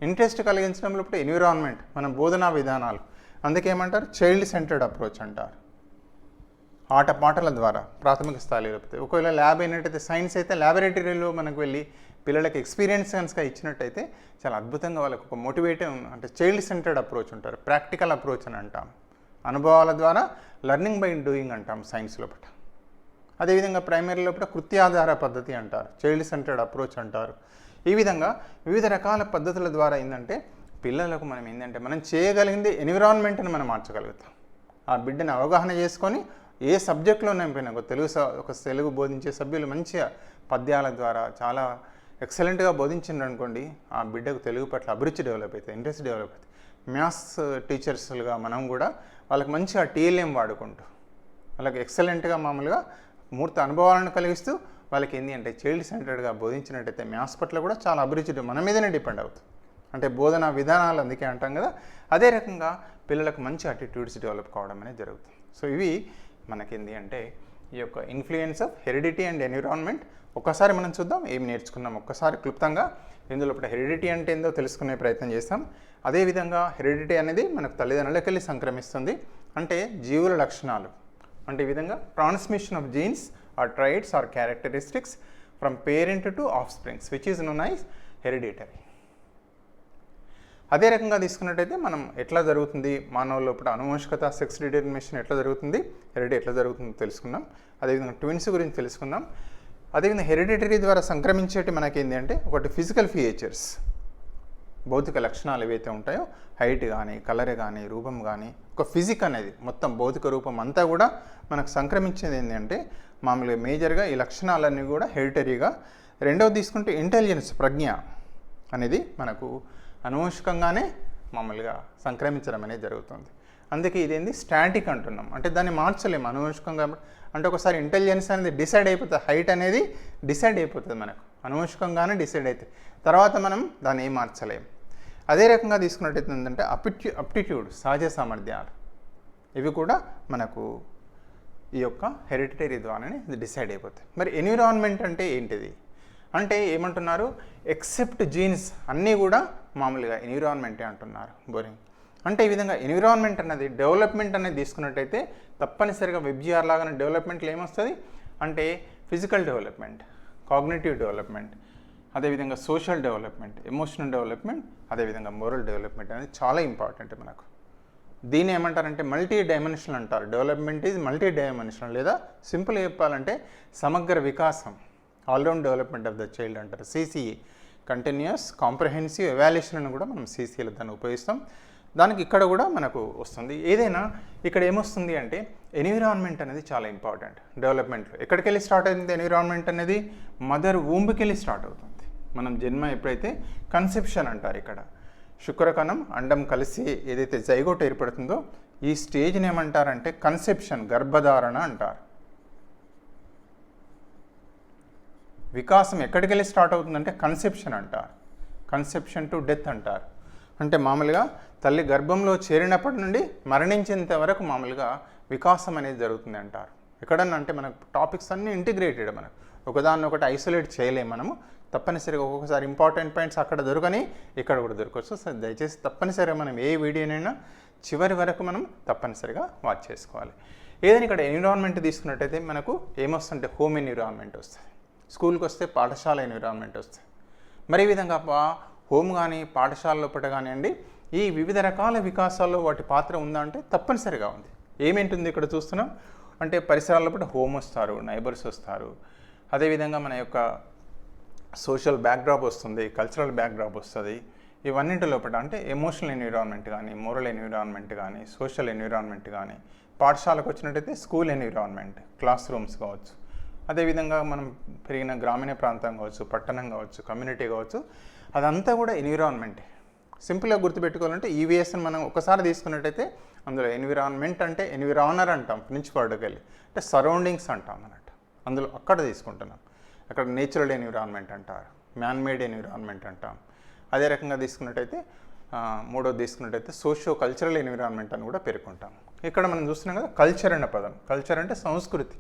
ఇంట్రెస్ట్ కలిగించడం లోపల ఎన్విరాన్మెంట్, మన బోధనా విధానాలు, అందుకేమంటారు చైల్డ్ సెంటర్డ్ అప్రోచ్ అంటారు. ఆటపాటల ద్వారా ప్రాథమిక స్థాయిలో లేకపోతే ఒకవేళ ల్యాబ్ అయినట్టయితే సైన్స్ అయితే ల్యాబొరేటరీలో మనకు వెళ్ళి పిల్లలకి ఎక్స్పీరియన్స్ కనుక ఇచ్చినట్టయితే చాలా అద్భుతంగా వాళ్ళకు ఒక మోటివేటివ్ అంటే చైల్డ్ సెంటర్డ్ అప్రోచ్ ఉంటారు. ప్రాక్టికల్ అప్రోచ్ అని అంటాం. అనుభవాల ద్వారా లెర్నింగ్ బై డూయింగ్ అంటాం సైన్స్ లోపల. అదేవిధంగా ప్రైమరీ లోపల కృత్యాధార పద్ధతి అంటారు, చైల్డ్ సెంటర్డ్ అప్రోచ్ అంటారు. ఈ విధంగా వివిధ రకాల పద్ధతుల ద్వారా ఏంటంటే పిల్లలకు మనం ఏంటంటే మనం చేయగలిగింది ఎన్విరాన్మెంట్ని మనం మార్చగలుగుతాం. ఆ బిడ్డను అవగాహన చేసుకొని ఏ సబ్జెక్ట్లో నింపినా ఒక తెలుగు బోధించే సభ్యులు మంచిగా పద్యాల ద్వారా చాలా ఎక్సలెంట్గా బోధించిండ్రు అనుకోండి, ఆ బిడ్డకు తెలుగు పట్ల అభిరుచి డెవలప్ అవుతుంది, ఇంట్రెస్ట్ డెవలప్ అవుతుంది. మ్యాథ్స్ టీచర్స్లుగా మనం కూడా వాళ్ళకి మంచిగా టీఎల్ఎం వాడుకుంటూ వాళ్ళకి ఎక్సలెంట్గా మామూలుగా మూర్తి అనుభవాలను కలిగిస్తూ వాళ్ళకి ఏంటి అంటే చైల్డ్ సెంటర్డ్గా బోధించినట్టయితే మ్యాథ్స్ పట్ల కూడా చాలా అభిరుచి మన మీదనే డిపెండ్ అవుతుంది. అంటే బోధనా విధానాలు అందుకే అంటాం కదా. అదే రకంగా పిల్లలకు మంచి అటిట్యూడ్స్ డెవలప్ కావడం అనేది జరుగుతుంది. సో ఇవి మనకేంది అంటే ఈ యొక్క influence of heredity and environment. ఒక్కసారి మనం చూద్దాం ఏం నేర్చుకున్నాం, ఒక్కసారి క్లుప్తంగా ఇందులో హెరిడిటీ అంటే ఏందో తెలుసుకునే ప్రయత్నం చేస్తాం. అదేవిధంగా హెరిడిటీ అనేది మనకు తల్లిదండ్రులకి వెళ్ళి సంక్రమిస్తుంది. అంటే జీవుల లక్షణాలు అంటే ఈ విధంగా transmission of genes or traits or characteristics from parent to offsprings which is known as hereditary. అదే రకంగా తీసుకున్నట్టయితే మనం ఎట్లా జరుగుతుంది మానవుల లోపల అనువంశికత, సెక్స్ డిటర్మినేషన్ ఎట్లా జరుగుతుంది, హెరిడిటీ ఎట్లా జరుగుతుందో తెలుసుకున్నాం. అదేవిధంగా ట్విన్స్ గురించి తెలుసుకున్నాం. అదేవిధంగా హెరిడిటరీ ద్వారా సంక్రమించేటి మనకేంటి అంటే ఒకటి ఫిజికల్ ఫీచర్స్, భౌతిక లక్షణాలు ఏవైతే ఉంటాయో హైట్ కానీ, కలర్ కానీ, రూపం కానీ, ఒక ఫిజిక్ అనేది మొత్తం భౌతిక రూపం అంతా కూడా మనకు సంక్రమించేది ఏంటంటే మామూలుగా మేజర్గా ఈ లక్షణాలన్నీ కూడా హెరిడిటరీగా. రెండవది తీసుకుంటే ఇంటెలిజెన్స్, ప్రజ్ఞ అనేది మనకు అనువంశికంగానే మామూలుగా సంక్రమించడం అనేది జరుగుతుంది. అందుకే ఇదేంది స్టాటిక్ అంటున్నాం, అంటే దాన్ని మార్చలేము అనువంశికంగా. అంటే ఒకసారి ఇంటెలిజెన్స్ అనేది డిసైడ్ అయిపోతుంది, హైట్ అనేది డిసైడ్ అయిపోతుంది మనకు అనువంశికంగానే డిసైడ్ అవుతుంది, తర్వాత మనం దాన్ని ఏం మార్చలేము. అదే రకంగా తీసుకున్నట్టయితే ఏంటంటే అప్టిట్యూడ్, సహజ సామర్థ్యాలు, ఇవి కూడా మనకు ఈ యొక్క హెరిడిటరీ ద్వారానే డిసైడ్ అయిపోతాయి. మరి ఎన్విరాన్మెంట్ అంటే ఏంటిది అంటే ఏమంటున్నారు, ఎక్సెప్ట్ జీన్స్ అన్నీ కూడా మామూలుగా ఎన్విరాన్మెంటే అంటున్నారు. బోరింగ్ అంటే ఈ విధంగా ఎన్విరాన్మెంట్ అన్నది డెవలప్మెంట్ అనేది తీసుకున్నట్టయితే తప్పనిసరిగా వెబ్జిఆర్ లాగానే డెవలప్మెంట్లో ఏమొస్తుంది అంటే ఫిజికల్ డెవలప్మెంట్, కాగ్నిటివ్ డెవలప్మెంట్, అదేవిధంగా సోషల్ డెవలప్మెంట్, ఎమోషనల్ డెవలప్మెంట్, అదేవిధంగా మోరల్ డెవలప్మెంట్ అనేది చాలా ఇంపార్టెంట్ మనకు. దీన్ని ఏమంటారంటే మల్టీ డైమెన్షనల్ అంటారు. డెవలప్మెంట్ ఈజ్ మల్టీ డైమెన్షనల్, లేదా సింపుల్ చెప్పాలంటే సమగ్ర వికాసం, all round development of the child అంటారు. సిసిఈ, కంటిన్యూస్ కాంప్రహెన్సివ్ ఎవాల్యుయేషన్ అని కూడా మనం సిసిఈలో దాన్ని ఉపయోగిస్తాం. దానికి ఇక్కడ కూడా మనకు వస్తుంది. ఏదైనా ఇక్కడ ఏమొస్తుంది అంటే ఎన్విరాన్మెంట్ అనేది చాలా ఇంపార్టెంట్ డెవలప్మెంట్లో. ఎక్కడికి వెళ్ళి స్టార్ట్ అవుతుంది ఎన్విరాన్మెంట్ అనేది, మదర్ వూంబ్కి వెళ్ళి స్టార్ట్ అవుతుంది. మనం జన్మ ఎప్పుడైతే కన్సెప్షన్ అంటారు ఇక్కడ, శుక్రకణం అండం కలిసి ఏదైతే జైగోట్ ఏర్పడుతుందో ఈ స్టేజ్ని ఏమంటారంటే కన్సెప్షన్, గర్భధారణ అంటారు. వికాసం ఎక్కడికి వెళ్ళి స్టార్ట్ అవుతుందంటే కన్సెప్షన్ అంటారు. కన్సెప్షన్ టు డెత్ అంటారు. అంటే మామూలుగా తల్లి గర్భంలో చేరినప్పటి నుండి మరణించేంత వరకు మామూలుగా వికాసం అనేది జరుగుతుంది అంటారు. ఎక్కడన్నా అంటే మనకు టాపిక్స్ అన్నీ ఇంటిగ్రేటెడ్, మనకు ఒకదాన్ని ఒకటి ఐసోలేట్ చేయలేము మనము. తప్పనిసరిగా ఒక్కొక్కసారి ఇంపార్టెంట్ పాయింట్స్ అక్కడ దొరకని ఇక్కడ కూడా దొరకవచ్చు. సో దయచేసి తప్పనిసరిగా మనం ఏ వీడియోనైనా చివరి వరకు మనం తప్పనిసరిగా వాచ్ చేసుకోవాలి. ఏదైనా ఇక్కడ ఎన్విరాన్మెంట్ తీసుకున్నట్టయితే మనకు ఏమొస్తుంటే హోమ్ ఎన్విరాన్మెంట్ వస్తుంది, స్కూల్కి వస్తే పాఠశాల ఎన్విరాన్మెంట్ వస్తుంది. మరి ఈ విధంగా హోమ్ కానీ పాఠశాల లోపల కానివ్వండి ఈ వివిధ రకాల వికాసాల్లో వాటి పాత్ర ఉందా అంటే తప్పనిసరిగా ఉంది. ఏమేంటుంది ఇక్కడ చూస్తున్నాం అంటే పరిసరాల లోపల హోమ్ వస్తారు, నైబర్స్ వస్తారు, అదేవిధంగా మన యొక్క సోషల్ బ్యాక్డ్రాప్ వస్తుంది, కల్చరల్ బ్యాక్డ్రాప్ వస్తుంది. ఇవన్నింటి లోపల అంటే ఎమోషనల్ ఎన్విరాన్మెంట్ కానీ, మోరల్ ఎన్విరాన్మెంట్ కానీ, సోషల్ ఎన్విరాన్మెంట్ కానీ, పాఠశాలకు వచ్చినట్టయితే స్కూల్ ఎన్విరాన్మెంట్, క్లాస్ రూమ్స్ కావచ్చు, అదేవిధంగా మనం పెరిగిన గ్రామీణ ప్రాంతం కావచ్చు, పట్టణం కావచ్చు, కమ్యూనిటీ కావచ్చు, అదంతా కూడా ఎన్విరాన్మెంటే. సింపుల్గా గుర్తుపెట్టుకోవాలంటే ఈవీఎస్ని మనం ఒకసారి తీసుకున్నట్టయితే అందులో ఎన్విరాన్మెంట్ అంటే ఎన్విరానర్ అంటాం, ఫ్రెంచ్ వర్డ్కి వెళ్ళి అంటే సరౌండింగ్స్ అంటాం అన్నట్టు. అందులో అక్కడ తీసుకుంటున్నాం. అక్కడ నేచురల్ ఎన్విరాన్మెంట్ అంటారు, మ్యాన్మేడ్ ఎన్విరాన్మెంట్ అంటాం. అదే రకంగా తీసుకున్నట్టయితే మూడోది తీసుకున్నట్టయితే సోషియో కల్చరల్ ఎన్విరాన్మెంట్ అని కూడా పేర్కొంటాం. ఇక్కడ మనం చూస్తున్నాం కదా కల్చర్ అనే పదం. కల్చర్ అంటే సంస్కృతి,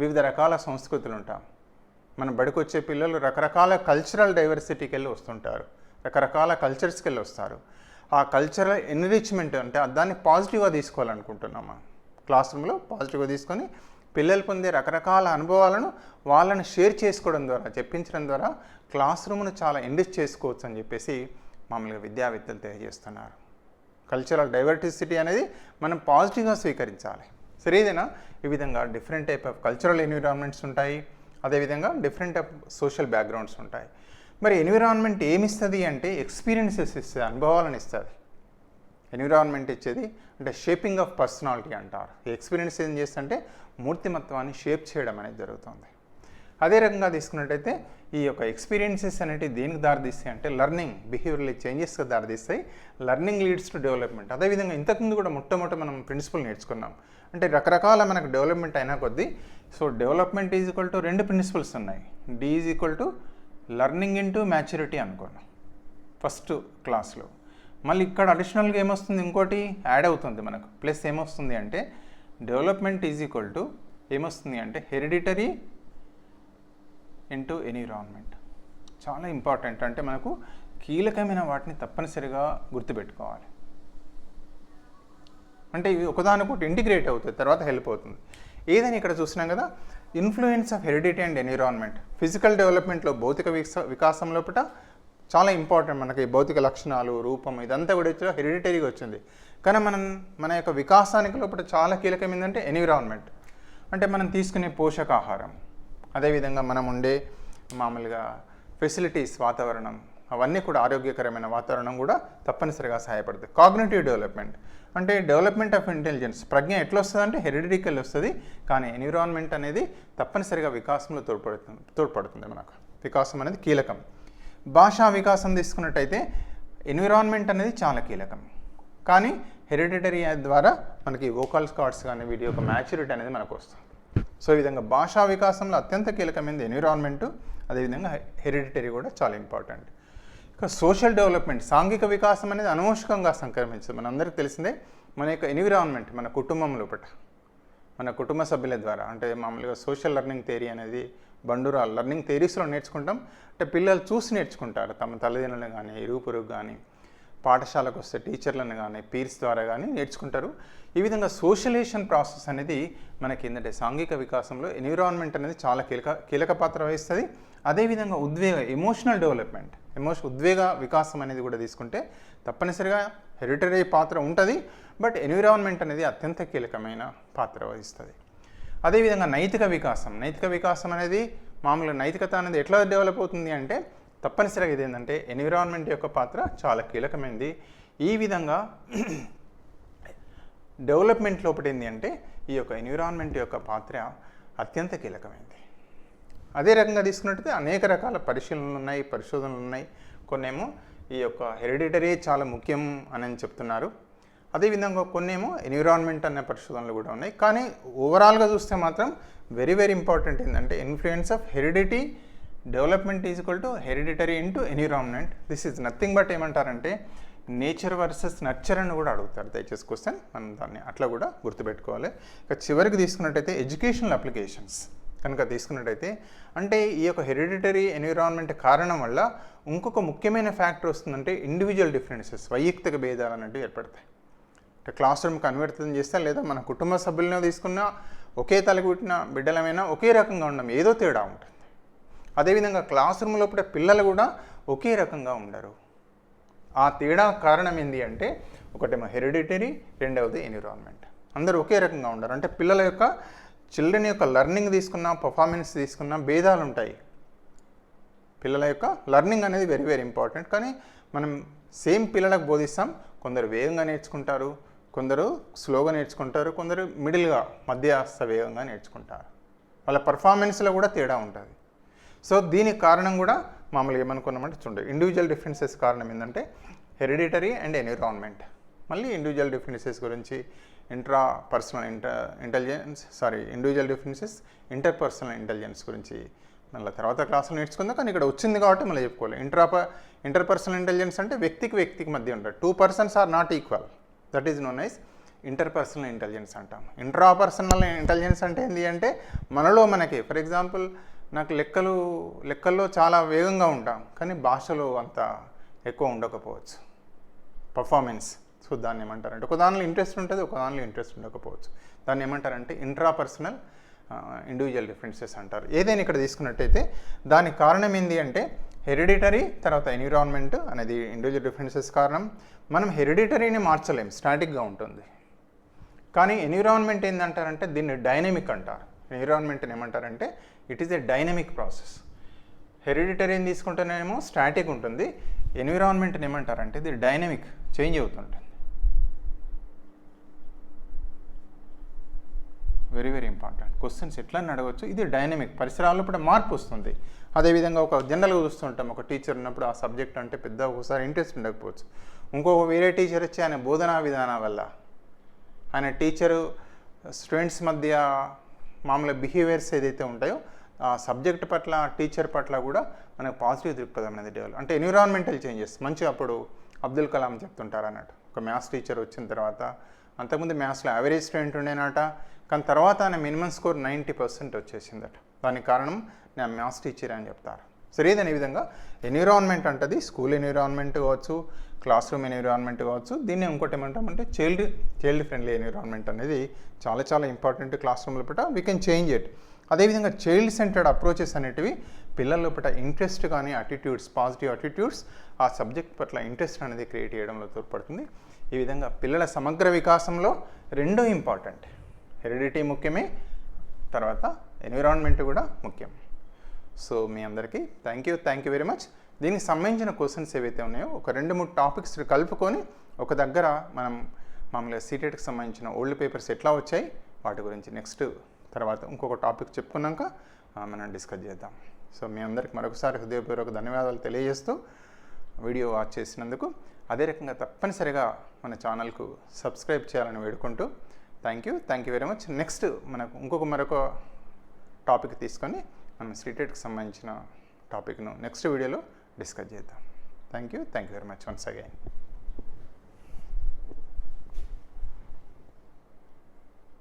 వివిధ రకాల సంస్కృతులు ఉంటాం. మన బడికి వచ్చే పిల్లలు రకరకాల కల్చరల్ డైవర్సిటీకి వెళ్ళి వస్తుంటారు, రకరకాల కల్చర్స్కి వెళ్ళి వస్తారు. ఆ కల్చరల్ ఎన్రిచ్మెంట్ అంటే దాన్ని పాజిటివ్గా తీసుకోవాలనుకుంటున్నాము. క్లాస్ రూమ్లో పాజిటివ్గా తీసుకొని పిల్లలు పొందే రకరకాల అనుభవాలను వాళ్ళని షేర్ చేసుకోవడం ద్వారా, చెప్పించడం ద్వారా క్లాస్ రూమ్ను చాలా ఎంరిచ్ చేసుకోవచ్చు అని చెప్పేసి మామూలుగా విద్యావేత్తలు తెలియజేస్తున్నారు. కల్చరల్ డైవర్సిటీ అనేది మనం పాజిటివ్గా స్వీకరించాలి. సరే ఏదైనా ఈ విధంగా different type of cultural environments ఉంటాయి, అదేవిధంగా డిఫరెంట్ టైప్ సోషల్ బ్యాక్గ్రౌండ్స్ ఉంటాయి. మరి ఎన్విరాన్మెంట్ ఏమిస్తుంది అంటే ఎక్స్పీరియన్సెస్ ఇస్తుంది, అనుభవాలను ఇస్తుంది. ఎన్విరాన్మెంట్ ఇచ్చేది అంటే షేపింగ్ ఆఫ్ పర్సనాలిటీ అంటారు. ఈ ఎక్స్పీరియన్స్ ఏం చేస్తుంటే మూర్తిమత్వాన్ని షేప్ చేయడం అనేది జరుగుతుంది. అదే రకంగా తీసుకున్నట్టయితే ఈ యొక్క ఎక్స్పీరియన్సెస్ అనేవి దేనికి దారితీస్తాయి అంటే లర్నింగ్, బిహేవియరల్ చేంజెస్కి దారితీస్తాయి. Learning leads to development. అదేవిధంగా ఇంతకుముందు కూడా మొట్టమొదటి మనం ప్రిన్సిపల్ నేర్చుకున్నాం. అంటే రకరకాల మనకు డెవలప్మెంట్ అయినా కొద్దీ so development is equal to 2 principles ఉన్నాయి. D is equal to learning into maturity అనుకున్నాం ఫస్ట్ క్లాస్లో. మళ్ళీ ఇక్కడ అడిషనల్గా ఏమొస్తుంది, ఇంకోటి యాడ్ అవుతుంది మనకు. ప్లస్ ఏమొస్తుంది అంటే డెవలప్మెంట్ ఈజ్ ఈక్వల్ టు ఏమొస్తుంది అంటే హెరిడిటరీ ఇంటూ ఎన్విరాన్మెంట్. చాలా ఇంపార్టెంట్, అంటే మనకు కీలకమైన వాటిని తప్పనిసరిగా గుర్తుపెట్టుకోవాలి. అంటే ఇవి ఒకదానికొకటి ఇంటిగ్రేట్ అవుతుంది, తర్వాత హెల్ప్ అవుతుంది. ఏదని ఇక్కడ చూసినాం కదా influence of heredity and environment. Physical డెవలప్మెంట్లో భౌతిక వికాసం లోపల చాలా ఇంపార్టెంట్. మనకి భౌతిక లక్షణాలు, రూపం ఇదంతా కూడా హెరిడిటరీగా వచ్చింది. కానీ మన యొక్క వికాసానికి లోపల చాలా కీలకమైందంటే ఎన్విరాన్మెంట్. అంటే మనం తీసుకునే పోషకాహారం, అదేవిధంగా మనం ఉండే మామూలుగా ఫెసిలిటీస్, వాతావరణం, అవన్నీ కూడా ఆరోగ్యకరమైన వాతావరణం కూడా తప్పనిసరిగా సహాయపడుతుంది. కాగ్నిటివ్ డెవలప్మెంట్ అంటే డెవలప్మెంట్ ఆఫ్ ఇంటెలిజెన్స్. ప్రజ్ఞ ఎట్లా వస్తుంది అంటే హెరిడిటీకల్ వస్తుంది, కానీ ఎన్విరాన్మెంట్ అనేది తప్పనిసరిగా వికాసంలో తోడ్పడుతుంది. మనకు వికాసం అనేది కీలకం. భాషా వికాసం తీసుకున్నట్టయితే ఎన్విరాన్మెంట్ అనేది చాలా కీలకం, కానీ హెరిడిటరీ ద్వారా మనకి వోకల్ కార్డ్స్ కానీ వీటి యొక్క మ్యాచ్యూరిటీ అనేది మనకు వస్తుంది. సో ఈ విధంగా భాషా వికాసంలో అత్యంత కీలకమైనది ఎన్విరాన్మెంటు, అదేవిధంగా హెరిడిటరీ కూడా చాలా ఇంపార్టెంట్. ఇక సోషల్ డెవలప్మెంట్, సాంఘిక వికాసం అనేది అనువంశికంగా సంక్రమించింది. మనందరికీ తెలిసిందే మన యొక్క ఎన్విరాన్మెంట్, మన కుటుంబం లోపల మన కుటుంబ సభ్యుల ద్వారా. అంటే మామూలుగా సోషల్ లెర్నింగ్ థియరీ అనేది బండురా లెర్నింగ్ థియరీస్లో నేర్చుకుంటాం. అంటే పిల్లలు చూసి నేర్చుకుంటారు, తమ తల్లిదండ్రులను కానీ, ఇరుగు పొరుగు కానీ, పాఠశాలకు వస్తే టీచర్లను కానీ, పీర్స్ ద్వారా కానీ నేర్చుకుంటారు. ఈ విధంగా సోషలైజేషన్ ప్రాసెస్ అనేది మనకి ఏంటంటే సాంఘిక వికాసంలో ఎన్విరాన్మెంట్ అనేది చాలా కీలక పాత్ర వహిస్తుంది. అదేవిధంగా ఎమోషనల్ డెవలప్మెంట్, ఉద్వేగ వికాసం అనేది కూడా తీసుకుంటే తప్పనిసరిగా హెరిటరీ పాత్ర ఉంటుంది, బట్ ఎన్విరాన్మెంట్ అనేది అత్యంత కీలకమైన పాత్ర వహిస్తుంది. అదేవిధంగా నైతిక వికాసం అనేది మామూలుగా నైతికత అనేది ఎట్లా డెవలప్ అవుతుంది అంటే తప్పనిసరిగా ఇది ఏంటంటే ఎన్విరాన్మెంట్ యొక్క పాత్ర చాలా కీలకమైనది. ఈ విధంగా డెవలప్మెంట్ లోపల ఏంటి అంటే ఈ యొక్క ఎన్విరాన్మెంట్ యొక్క పాత్ర అత్యంత కీలకమైనది. అదే రకంగా తీసుకున్నట్టయితే అనేక రకాల పరిశోధనలు ఉన్నాయి. కొన్నేమో ఈ యొక్క హెరిడిటరీ చాలా ముఖ్యం అని చెప్తున్నారు. అదేవిధంగా కొన్నేమో ఎన్విరాన్మెంట్ అనే పరిశోధనలు కూడా ఉన్నాయి. కానీ ఓవరాల్గా చూస్తే మాత్రం వెరీ వెరీ ఇంపార్టెంట్ ఏంటంటే influence of heredity development is equal to hereditary into environment. This is nothing but ఏమంటారంటే నేచర్ వర్సెస్ నర్చర్ అని కూడా అడుగుతారు దయచేసి క్వశ్చన్. మనం దాన్ని అట్లా కూడా గుర్తుపెట్టుకోవాలి. ఇక చివరికి తీసుకున్నట్టయితే ఎడ్యుకేషనల్ అప్లికేషన్స్ కనుక తీసుకున్నట్టయితే అంటే ఈ యొక్క హెరిడిటరీ ఎన్విరాన్మెంట్ కారణం వల్ల ఇంకొక ముఖ్యమైన ఫ్యాక్టర్ వస్తుందంటే ఇండివిజువల్ డిఫరెన్సెస్, వైయక్తిక భేదాలు అనేవి ఏర్పడతాయి. అంటే క్లాస్ రూమ్కి అనువర్తనం చేస్తే లేదా మన కుటుంబ సభ్యులను తీసుకున్నా ఒకే తలకి పుట్టిన బిడ్డలమైనా ఒకే రకంగా ఉండడం, ఏదో తేడా ఉంటుంది. అదేవిధంగా క్లాస్ రూమ్ లోపల పిల్లలు కూడా ఒకే రకంగా ఉండరు. ఆ తేడా కారణం ఏంటి అంటే ఒకటేమో హెరిడిటరీ, రెండవది ఎన్విరాన్మెంట్. అందరూ ఒకే రకంగా ఉండరు. అంటే పిల్లల యొక్క చిల్డ్రన్ యొక్క లెర్నింగ్ తీసుకున్నా, పర్ఫార్మెన్స్ తీసుకున్నా భేదాలు ఉంటాయి. పిల్లల యొక్క లెర్నింగ్ అనేది వెరీ వెరీ ఇంపార్టెంట్. కానీ మనం సేమ్ పిల్లలకు బోధిస్తాం. కొందరు వేగంగా నేర్చుకుంటారు, కొందరు స్లోగా నేర్చుకుంటారు, కొందరు మిడిల్గా మధ్యస్థ వేగంగా నేర్చుకుంటారు. వాళ్ళ పర్ఫార్మెన్స్లో కూడా తేడా ఉంటుంది. సో దీనికి కారణం కూడా మామూలుగా ఏమనుకున్నామంటే చూడండి, ఇండివిజువల్ డిఫరెన్సెస్ కారణం ఏంటంటే హెరిడిటరీ అండ్ ఎన్విరాన్మెంట్. మళ్ళీ ఇండివిజువల్ డిఫరెన్సెస్ గురించి ఇండివిజువల్ డిఫరెన్సెస్ ఇంటర్పర్సనల్ ఇంటెలిజెన్స్ గురించి మళ్ళీ తర్వాత క్లాసులు నేర్చుకుందాం. కానీ ఇక్కడ వచ్చింది కాబట్టి మళ్ళీ చెప్పుకోవాలి. ఇంటర్పర్సనల్ ఇంటెలిజెన్స్ అంటే వ్యక్తికి మధ్య ఉంటుంది. 2 persons are not equal, that is known as interpersonal intelligence అంటాం. ఇంట్రాపర్సనల్ ఇంటెలిజెన్స్ అంటే ఏంటి అంటే మనలో మనకి, ఫర్ ఎగ్జాంపుల్ నాకు లెక్కల్లో చాలా వేగంగా ఉంటాం, కానీ భాషలో అంత ఎక్కువ ఉండకపోవచ్చు పర్ఫార్మెన్స్. సో దాన్ని ఏమంటారంటే ఒక దానిలో ఇంట్రెస్ట్ ఉంటుంది, ఒక దానిలో ఇంట్రెస్ట్ ఉండకపోవచ్చు. దాన్ని ఏమంటారంటే ఇంట్రాపర్సనల్ ఇండివిజువల్ డిఫరెన్సెస్ అంటారు. ఏదైనా ఇక్కడ తీసుకున్నట్టయితే దానికి కారణం ఏంటి అంటే హెరిడిటరీ తర్వాత ఎన్విరాన్మెంట్ అనేది ఇండివిజువల్ డిఫరెన్సెస్ కారణం. మనం హెరిడిటరీని మార్చలేం, స్టాటిక్గా ఉంటుంది. కానీ ఎన్విరాన్మెంట్ ఏంటంటారంటే దీన్ని డైనమిక్ అంటారు. ఎన్విరాన్మెంట్ని ఏమంటారంటే it is a dynamic process. హెరిడిటరీని తీసుకుంటేనేమో స్టాటిక్ ఉంటుంది, ఎన్విరాన్మెంట్ని ఏమంటారంటే ఇది డైనమిక్, చేంజ్ అవుతుంటుంది. Very very important. క్వశ్చన్స్ ఎట్లా అడగవచ్చు. ఇది డైనమిక్, పరిసరాల్లో ఇప్పుడు మార్పు వస్తుంది. అదేవిధంగా ఒక జనరల్గా చూస్తుంటాం, ఒక టీచర్ ఉన్నప్పుడు ఆ సబ్జెక్ట్ అంటే పెద్ద ఒకసారి ఇంట్రెస్ట్ ఉండకపోవచ్చు. ఇంకొక వేరే టీచర్ వచ్చి ఆయన బోధనా విధానం వల్ల ఆయన టీచరు స్టూడెంట్స్ మధ్య మామూలు బిహేవియర్స్ ఏదైతే ఉంటాయో ఆ సబ్జెక్ట్ పట్ల, టీచర్ పట్ల కూడా మనకు పాజిటివ్ దృక్పథం అనేది డెవలప్. అంటే ఎన్విరాన్మెంటల్ చేంజెస్ మంచిగా అప్పుడు అబ్దుల్ కలాం చెప్తుంటారు అన్నట్టు. ఒక మ్యాథ్స్ టీచర్ వచ్చిన తర్వాత అంతకుముందు మ్యాథ్స్లో యావరేజ్ స్టూడెంట్ ఉండేనట, కానీ తర్వాత ఆయన మినిమం స్కోర్ 90% వచ్చేసిందట. దానికి కారణం నేను మ్యాథ్స్ టీచర్ అని చెప్తారు. సరే, ఏదైనా ఈ విధంగా ఎన్విరాన్మెంట్ అంటది స్కూల్ ఎన్విరాన్మెంట్ కావచ్చు, క్లాస్ రూమ్ ఎన్విరాన్మెంట్ కావచ్చు. దీన్ని ఇంకోటి ఏమంటామంటే చైల్డ్ ఫ్రెండ్లీ ఎన్విరాన్మెంట్ అనేది చాలా చాలా ఇంపార్టెంట్. క్లాస్ రూమ్ లోపల వీ కెన్ చేంజ్ ఇట్. అదేవిధంగా చైల్డ్ సెంటర్డ్ అప్రోచెస్ అనేటివి పిల్లల లోపల ఇంట్రెస్ట్ కానీ అటిట్యూడ్స్, పాజిటివ్ అటిట్యూడ్స్, ఆ సబ్జెక్ట్ పట్ల ఇంట్రెస్ట్ అనేది క్రియేట్ చేయడంలో తోడ్పడుతుంది. ఈ విధంగా పిల్లల సమగ్ర వికాసంలో రెండూ ఇంపార్టెంట్. హెరిడిటీ ముఖ్యమే, తర్వాత ఎన్విరాన్మెంట్ కూడా ముఖ్యం. సో మీ అందరికీ థ్యాంక్ యూ వెరీ మచ్. దీనికి సంబంధించిన క్వశ్చన్స్ ఏవైతే ఉన్నాయో ఒక 2-3 టాపిక్స్ కలుపుకొని ఒక దగ్గర మనం మామూలుగా సీటెట్కి సంబంధించిన ఓల్డ్ పేపర్స్ ఎట్లా వచ్చాయి వాటి గురించి నెక్స్ట్ తర్వాత ఇంకొక టాపిక్ చెప్పుకున్నాక మనం డిస్కస్ చేద్దాం. సో మీ అందరికి మరొకసారి హృదయపూర్వక ధన్యవాదాలు తెలియజేస్తూ వీడియో వాచ్ చేసినందుకు. అదే రకంగా తప్పనిసరిగా మన ఛానల్కు సబ్స్క్రైబ్ చేయాలని వేడుకుంటూ thank you very much. Next మనకు మరొక టాపిక్ తీసుకొని మనం సీటెట్కి సంబంధించిన టాపిక్ను నెక్స్ట్ వీడియోలో డిస్కస్ చేద్దాం. Thank you very much once again.